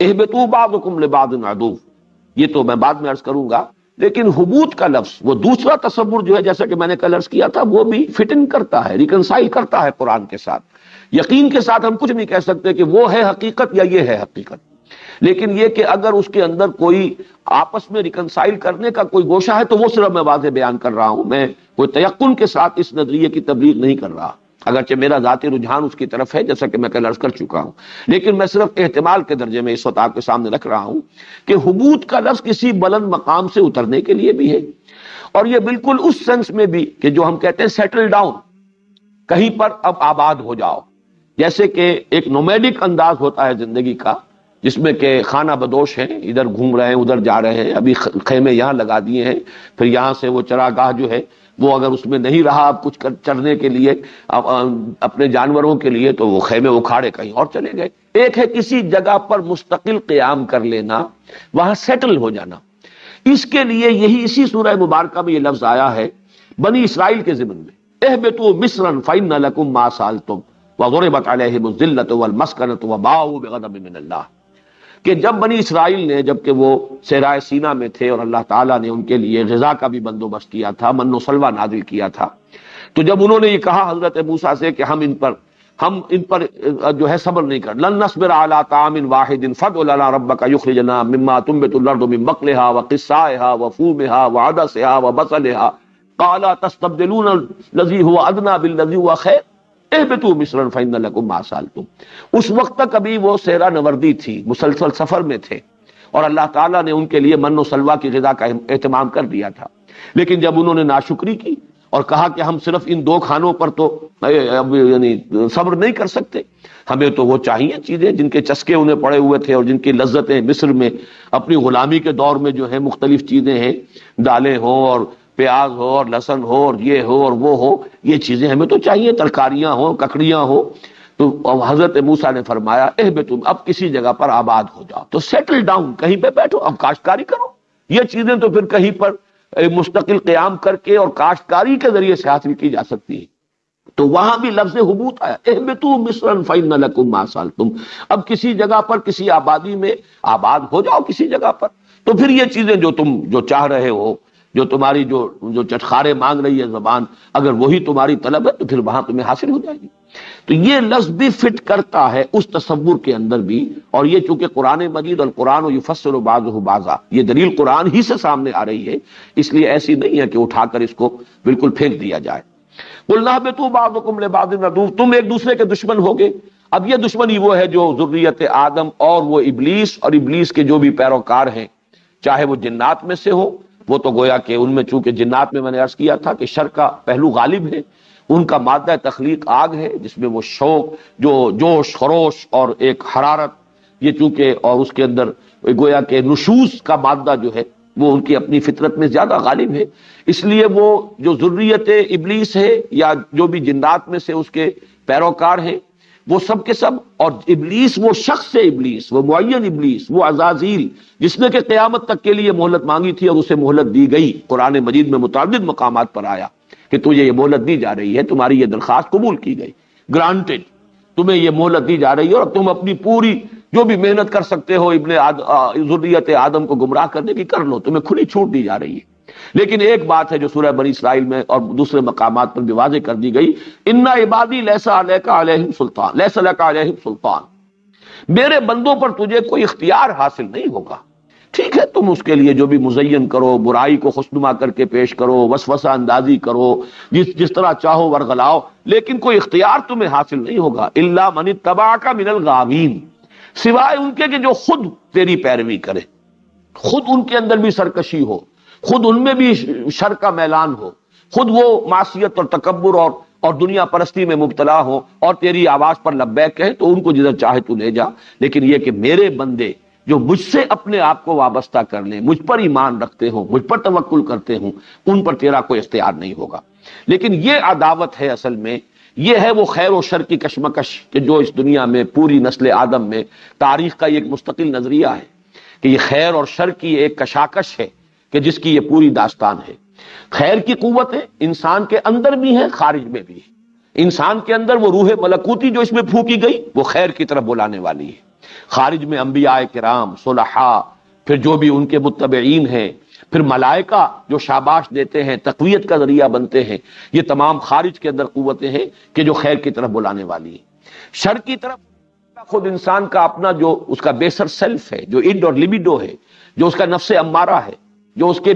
اہبطوا بعضکم لبعض عدو، یہ تو میں بعد میں عرض کروں گا، لیکن حبوط کا لفظ وہ دوسرا تصور جو ہے، جیسا کہ میں نے کل عرض کیا تھا، وہ بھی فٹ ان کرتا ہے، ریکنسائل کرتا ہے قرآن کے ساتھ۔ یقین کے ساتھ ہم کچھ نہیں کہہ سکتے کہ وہ ہے حقیقت یا یہ ہے حقیقت، لیکن یہ کہ اگر اس کے اندر کوئی آپس میں ریکنسائل کرنے کا کوئی گوشہ ہے تو وہ صرف میں واضح بیان کر رہا ہوں، میں کوئی تیقن کے ساتھ اس نظریے کی تبلیغ نہیں کر رہا، اگرچہ میرا ذاتی رجحان اس کی طرف ہے جیسا کہ میں کل عرض کر چکا ہوں، لیکن میں صرف احتمال کے درجے میں اس وقت آپ کے سامنے رکھ رہا ہوں کہ حبوط کا لفظ کسی بلند مقام سے اترنے کے لیے بھی ہے، اور یہ بالکل اس سینس میں بھی کہ جو ہم کہتے ہیں سیٹل ڈاؤن، کہیں پر اب آباد ہو جاؤ، جیسے کہ ایک نومیڈک انداز ہوتا ہے زندگی کا، جس میں کہ خانہ بدوش ہیں، ادھر گھوم رہے ہیں ادھر جا رہے ہیں، ابھی خیمے یہاں لگا دیے ہیں، پھر یہاں سے وہ چراگاہ جو ہے وہ اگر اس میں نہیں رہا اب کچھ چرنے کے لیے اپنے جانوروں کے لیے، تو وہ خیمے اکھاڑے کہیں اور چلے گئے۔ ایک ہے کسی جگہ پر مستقل قیام کر لینا، وہاں سیٹل ہو جانا، اس کے لیے یہی اسی سورہ مبارکہ میں یہ لفظ آیا ہے بنی اسرائیل کے ضمن میں، اہبطوا مصرا فإن لكم ما سألتم وضربت عليهم الذلة والمسكنة وباءوا بغضب من اللہ، کہ جب بنی اسرائیل نے، جبکہ وہ صحرائے سینا میں تھے اور اللہ تعالیٰ نے ان کے لیے غذا کا بھی بندوبست کیا تھا، من و سلوہ نازل کیا تھا، تو جب انہوں نے یہ کہا حضرت موسیٰ سے کہ ہم ان پر جو ہے صبر نہیں کر، لن نصبر علی طعام واحد فادع لنا ربک یخرج لنا مما تنبت الارض من بقلها وقثائها وفومها وعدسها وبصلها قال تستبدلون الذی هو ادنی بالذی هو خیر اہبطوا مصرا فإن لكم ما سألتم۔ اس وقت تک ابھی وہ صحرا نوردی تھی، مسلسل سفر میں تھے، اور اللہ تعالیٰ نے ان کے لیے من و سلوہ کی غذا کا اہتمام کر دیا تھا، لیکن جب انہوں نے ناشکری کی اور کہا کہ ہم صرف ان دو کھانوں پر تو یعنی صبر نہیں کر سکتے، ہمیں تو وہ چاہیے چیزیں جن کے چسکے انہیں پڑے ہوئے تھے اور جن کی لذتیں مصر میں اپنی غلامی کے دور میں جو ہے مختلف چیزیں ہیں، دالیں ہوں اور پیاز ہو اور لہسن ہو اور یہ ہو اور وہ ہو، یہ چیزیں ہمیں تو چاہیے، ترکاریاں ہوں، ککڑیاں ہوں، تو حضرت موسیٰ نے فرمایا اہبطوا، اب کسی جگہ پر آباد ہو جاؤ، تو سیٹل ڈاؤن، کہیں پہ بیٹھو، اب کاشتکاری کرو۔ یہ چیزیں تو پھر کہیں پر مستقل قیام کر کے اور کاشتکاری کے ذریعے سے حاصل کی جا سکتی ہے۔ تو وہاں بھی لفظ حبوط آیا، اہبطوا مصرا فإن لکم ما سألتم، اب کسی جگہ پر کسی آبادی میں آباد ہو جاؤ کسی جگہ پر، تو پھر یہ چیزیں جو تم جو چاہ رہے ہو، جو تمہاری جو چٹخارے مانگ رہی ہے زبان، اگر وہی تمہاری طلب ہے تو پھر وہاں تمہیں حاصل ہو جائے گی۔ تو یہ لفظ بھی فٹ کرتا ہے اس تصور کے اندر بھی، اور یہ چونکہ قرآن مجید اور قرآن یفسر بعضہ بعضا، یہ دلیل قرآن ہی سے سامنے آ رہی ہے، اس لیے ایسی نہیں ہے کہ اٹھا کر اس کو بالکل پھینک دیا جائے۔ قُلْنَا اهْبِطُوا بَعْضُكُمْ لِبَعْضٍ عَدُوٌّ، تم ایک دوسرے کے دشمن ہوگے۔ اب یہ دشمنی وہ ہے جو ذریت آدم اور وہ ابلیس اور ابلیس کے جو بھی پیروکار ہیں، چاہے وہ جنات میں سے ہو، وہ تو گویا کہ ان میں چونکہ جنات میں نے عرض کیا تھا کہ شر کا پہلو غالب ہے، ان کا مادہ تخلیق آگ ہے، جس میں وہ شوق، جو جوش خروش اور ایک حرارت، یہ چونکہ اور اس کے اندر گویا کہ نشوز کا مادہ جو ہے وہ ان کی اپنی فطرت میں زیادہ غالب ہے، اس لیے وہ جو ذریت ابلیس ہے یا جو بھی جنات میں سے اس کے پیروکار ہیں، وہ سب کے سب، اور ابلیس وہ شخص ہے، ابلیس وہ معین ابلیس، وہ عزازیل جس نے کہ قیامت تک کے لیے مہلت مانگی تھی اور اسے مہلت دی گئی، قرآن مجید میں متعدد مقامات پر آیا کہ تجھے یہ مہلت دی جا رہی ہے، تمہاری یہ درخواست قبول کی گئی، گرانٹڈ، تمہیں یہ مہلت دی جا رہی ہے، اور تم اپنی پوری جو بھی محنت کر سکتے ہو ذریت آدم کو گمراہ کرنے کی کر لو، تمہیں کھلی چھوٹ دی جا رہی ہے۔ لیکن ایک بات ہے جو سورہ بنی اسرائیل میں اور دوسرے مقامات پر بھی واضح کر دی گئی، ان عبادی لیس علیک علیہم سلطان، لیس لک علیہم سلطان، میرے بندوں پر تجھے کوئی اختیار حاصل نہیں ہوگا۔ ٹھیک ہے، تم اس کے لیے جو بھی مزین کرو، برائی کو خوشنما کر کے پیش کرو، وسوسہ اندازی کرو، جس طرح چاہو ورغلاؤ، لیکن کوئی اختیار تمہیں حاصل نہیں ہوگا، الا من اتبعک من الغاوین، سوائے ان کے کہ جو خود تیری پیروی کرے، خود ان کے اندر بھی سرکشی ہو، خود ان میں بھی شر کا میلان ہو، خود وہ معصیت اور تکبر اور دنیا پرستی میں مبتلا ہو، اور تیری آواز پر لبیک کہیں تو ان کو جدھر چاہے تو لے جا، لیکن یہ کہ میرے بندے جو مجھ سے اپنے آپ کو وابستہ کر لیں، مجھ پر ایمان رکھتے ہوں، مجھ پر توکل کرتے ہوں، ان پر تیرا کوئی اختیار نہیں ہوگا۔ لیکن یہ عداوت ہے، اصل میں یہ ہے وہ خیر و شر کی کشمکش کہ جو اس دنیا میں پوری نسل آدم میں تاریخ کا ایک مستقل نظریہ ہے کہ یہ خیر اور شر کی ایک کشاکش ہے کہ جس کی یہ پوری داستان ہے۔ خیر کی قوتیں انسان کے اندر بھی ہیں، خارج میں بھی ہے۔ انسان کے اندر وہ روح ملکوتی جو اس میں پھونکی گئی وہ خیر کی طرف بلانے والی ہے، خارج میں انبیاء کرام، صلحاء، پھر جو بھی ان کے متبعین ہیں، پھر ملائکہ جو شاباش دیتے ہیں، تقویت کا ذریعہ بنتے ہیں، یہ تمام خارج کے اندر قوتیں ہیں کہ جو خیر کی طرف بلانے والی ہیں۔ شر کی طرف خود انسان کا اپنا جو اس کا بیسر سیلف ہے، جو اڈ اور لیبیڈو ہے، جو اس کا نفس امارہ ہے، جو اس کے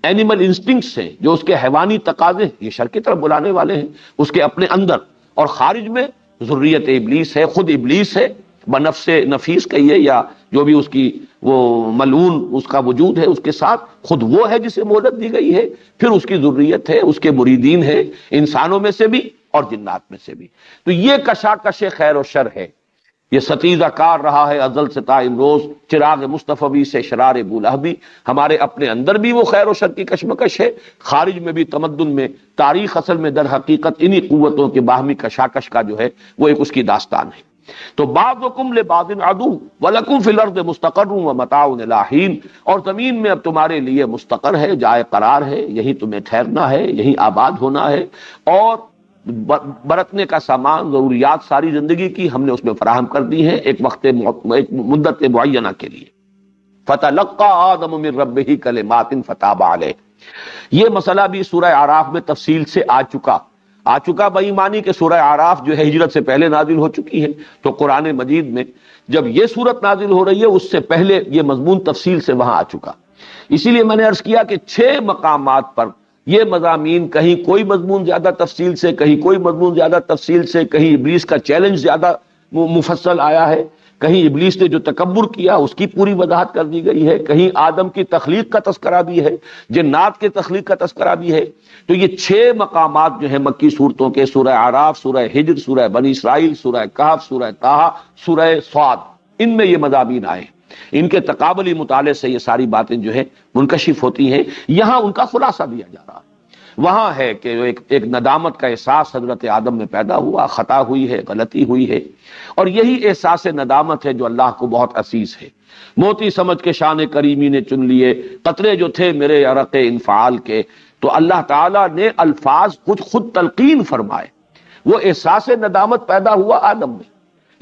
اینیمل انسٹنکٹس ہیں، جو اس کے حیوانی تقاضے ہیں، یہ شر کی طرف بلانے والے ہیں اس کے اپنے اندر، اور خارج میں ذریت ابلیس ہے، خود ابلیس ہے، بنفس نفیس کہیے یا جو بھی اس کی وہ ملعون اس کا وجود ہے، اس کے ساتھ خود وہ ہے جسے مہلت دی گئی ہے، پھر اس کی ذریت ہے، اس کے مریدین ہیں، انسانوں میں سے بھی اور جنات میں سے بھی۔ تو یہ کشاکش خیر و شر ہے، یہ ستیزہ کار رہا ہے ازل سے تا امروز، چراغ مصطفی سے شرار بولہبی، ہمارے اپنے اندر بھی وہ خیر و شر کی کشمکش ہے، خارج میں بھی تمدن میں، تاریخ اصل میں در حقیقت انہی قوتوں کے باہمی کشاکش کا جو ہے وہ ایک اس کی داستان ہے۔ تو بعضکم لبعض عدو ولکم فی الارض مستقر ومتاع الی حین، اور زمین میں اب تمہارے لیے مستقر ہے، جائے قرار ہے، یہی تمہیں ٹھہرنا ہے، یہی آباد ہونا ہے، اور برتنے کا سامان، ضروریات ساری زندگی کی ہم نے اس میں فراہم کر دی ہیں ایک ایک مدت معینہ کے لیے۔ فَتَلَقَّى آدَمُ مِن رَبِّهِ كَلِمَاتٍ فَتَابَ عَلَيْهِ، یہ مسئلہ بھی سورہ اعراف میں تفصیل سے آ چکا بےایمانی کہ سورہ اعراف جو ہے ہجرت سے پہلے نازل ہو چکی ہے، تو قرآن مجید میں جب یہ سورت نازل ہو رہی ہے اس سے پہلے یہ مضمون تفصیل سے وہاں آ چکا، اسی لیے میں نے عرض کیا کہ 6 مقامات پر یہ مضامین، کہیں کوئی مضمون زیادہ تفصیل سے، کہیں کوئی مضمون زیادہ تفصیل سے، کہیں ابلیس کا چیلنج زیادہ مفصل آیا ہے، کہیں ابلیس نے جو تکبر کیا اس کی پوری وضاحت کر دی گئی ہے، کہیں آدم کی تخلیق کا تذکرہ بھی ہے، جنات کے تخلیق کا تذکرہ بھی ہے۔ تو یہ 6 مقامات جو ہیں مکی صورتوں کے، سورہ اعراف، سورہ ہجر، سورہ بنی اسرائیل، سورہ کہف، سورہ طٰہٰ، سورہ صاد، ان میں یہ مضامین آئے، ان کے تقابلی مطالعے سے یہ ساری باتیں جو ہے منکشف ہوتی ہیں، یہاں ان کا خلاصہ دیا جا رہا ہے۔ وہاں ہے کہ ایک ندامت کا احساس حضرت آدم میں پیدا ہوا، خطا ہوئی ہے، غلطی ہوئی ہے، اور یہی احساس ندامت ہے جو اللہ کو بہت عزیز ہے۔ موتی سمجھ کے شان کریمی نے چن لیے قطرے جو تھے میرے عرق انفعال کے، تو اللہ تعالیٰ نے الفاظ خود تلقین فرمائے، وہ احساس ندامت پیدا ہوا آدم میں،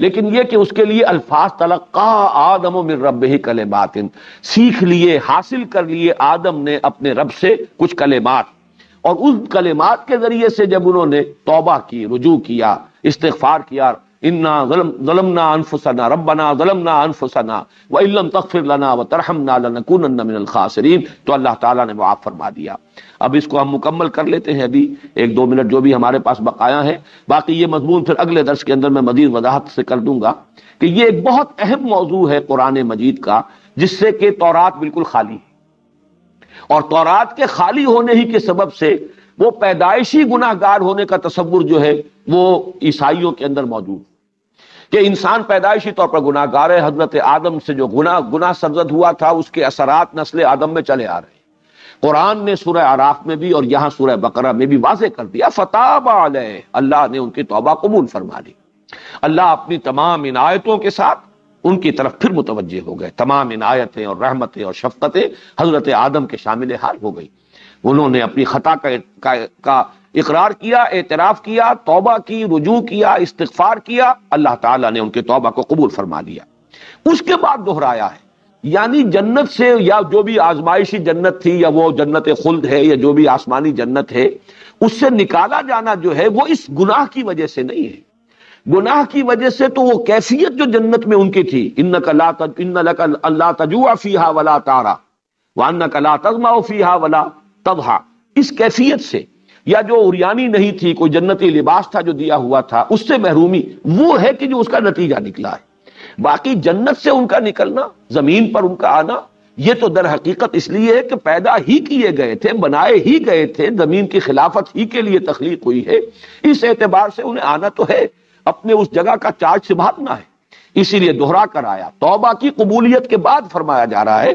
لیکن یہ کہ اس کے لیے الفاظ تلقا آدم من ربہ کلمات، سیکھ لیے، حاصل کر لیے آدم نے اپنے رب سے کچھ کلمات، اور ان کلمات کے ذریعے سے جب انہوں نے توبہ کی، رجوع کیا، استغفار کیا، انا ظلمنا انفسنا ربنا ظلمنا انفسنا وان لم تغفر لنا وترحمنا لنکونن من الخاسرین، تو اللہ تعالیٰ نے معاف فرما دیا۔ اب اس کو ہم مکمل کر لیتے ہیں، ابھی 1-2 منٹ جو بھی ہمارے پاس بقایا ہے، باقی یہ مضمون پھر اگلے درس کے اندر میں مزید وضاحت سے کر دوں گا کہ یہ ایک بہت اہم موضوع ہے قرآن مجید کا، جس سے کہ تورات بالکل خالی ہے، اور تورات کے خالی ہونے ہی کے سبب سے وہ پیدائشی گناہ گار ہونے کا تصور جو ہے وہ عیسائیوں کے اندر موجود ہے کہ انسان پیدائشی طور پر گناہ گار ہے، حضرت آدم سے جو گناہ سرزد ہوا تھا اس کے اثرات نسل آدم میں چلے آ رہے ہیں۔ قرآن نے سورہ اعراف میں بھی اور یہاں سورہ بقرہ میں بھی واضح کر دیا فتاب علیہ، اللہ نے ان کی توبہ قبول فرما لی۔ اللہ اپنی تمام عنایتوں کے ساتھ ان کی طرف پھر متوجہ ہو گئے، تمام عنایتیں اور رحمتیں اور شفقتیں حضرت آدم کے شامل حال ہو گئی۔ انہوں نے اپنی خطا کا اقرار کیا، اعتراف کیا، توبہ کی، رجوع کیا، استغفار کیا، اللہ تعالیٰ نے ان کی توبہ کو قبول فرما لیا۔ اس کے بعد دہرایا ہے، یعنی جنت سے، یا جو بھی آزمائشی جنت تھی، یا وہ جنت خلد ہے، یا جو بھی آسمانی جنت ہے، اس سے نکالا جانا جو ہے وہ اس گناہ کی وجہ سے نہیں ہے۔ گناہ کی وجہ سے تو وہ کیفیت جو جنت میں ان کی تھی، انک لا تجوع فیہا ولا تعری وانک لا تظمأ فیہا ولا تضحی، اس کیفیت سے، یا جو عریانی نہیں تھی، کوئی جنتی لباس تھا جو دیا ہوا تھا، اس سے محرومی، وہ ہے کہ جو اس کا نتیجہ نکلا ہے۔ باقی جنت سے ان کا نکلنا، زمین پر ان کا آنا، یہ تو در حقیقت اس لیے ہے کہ پیدا ہی کیے گئے تھے، بنائے ہی گئے تھے، زمین کی خلافت ہی کے لیے تخلیق ہوئی ہے، اس اعتبار سے انہیں آنا تو ہے، اپنے اس جگہ کا چارج سنبھالنا ہے، اسی لیے دوہرا کر آیا۔ توبہ کی قبولیت کے بعد فرمایا جا رہا ہے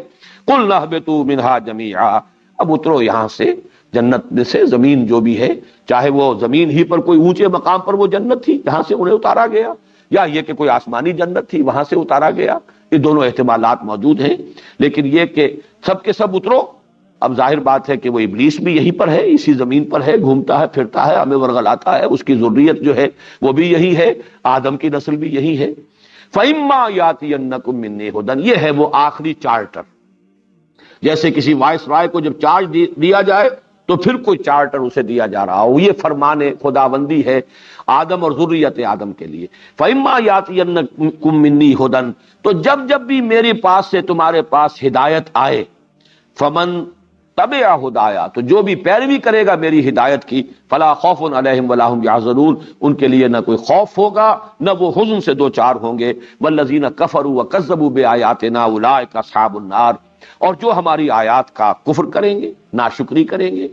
قُلْ اهْبِطُوا مِنْهَا جَمِيعًا، اب اترو یہاں سے، جنت سے، زمین جو بھی ہے، چاہے وہ زمین ہی پر کوئی اونچے مقام پر وہ جنت تھی جہاں سے انہیں اتارا گیا، یا یہ کہ کوئی آسمانی جنت تھی وہاں سے اتارا گیا، یہ دونوں احتمالات موجود ہیں، لیکن یہ کہ سب کے سب اترو۔ اب ظاہر بات ہے کہ وہ ابلیس بھی یہیں پر ہے، اسی زمین پر ہے، گھومتا ہے، پھرتا ہے، ہمیں ورغلاتا ہے، اس کی ذریت جو ہے وہ بھی یہی ہے، آدم کی نسل بھی یہی ہے۔ فَإِمَّا يَأْتِيَنَّكُم مِّنِّي هُدًى، یہ ہے وہ آخری چارٹر، جیسے کسی وائس رائے کو جب چارج دیا جائے تو پھر کوئی چارٹر اسے دیا جا رہا ہو، یہ فرمان خداوندی ہے آدم اور ذریت آدم کے لیے۔ فَإِمَّا يَأْتِيَنَّكُم مِّنِّي هُدًى، تو جب بھی میرے پاس سے تمہارے پاس ہدایت آئے، فَمَن تَبِعَ ہدایا، تو جو بھی پیروی کرے گا میری ہدایت کی، فَلَا خَوْفٌ عَلَيْهِمْ وَلَا هُمْ يَحْزَنُونَ، ان کے لیے نہ کوئی خوف ہوگا نہ وہ حزن سے دوچار ہوں گے۔ وَالَّذِينَ كَفَرُوا وَكَذَّبُوا بِآيَاتِنَا أُولَٰئِكَ أَصْحَابُ النَّارِ، اور جو ہماری آیات کا کفر کریں گے، ناشکری کریں گے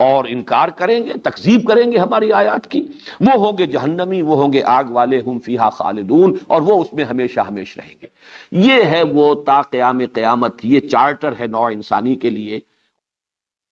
اور انکار کریں گے، تکذیب کریں گے ہماری آیات کی، وہ ہوں گے جہنمی، وہ ہوں گے آگ والے، ہم فیہا خالدون، اور وہ اس میں ہمیشہ ہمیش رہیں گے۔ یہ ہے وہ تا قیام قیامت، یہ چارٹر ہے نوع انسانی کے لیے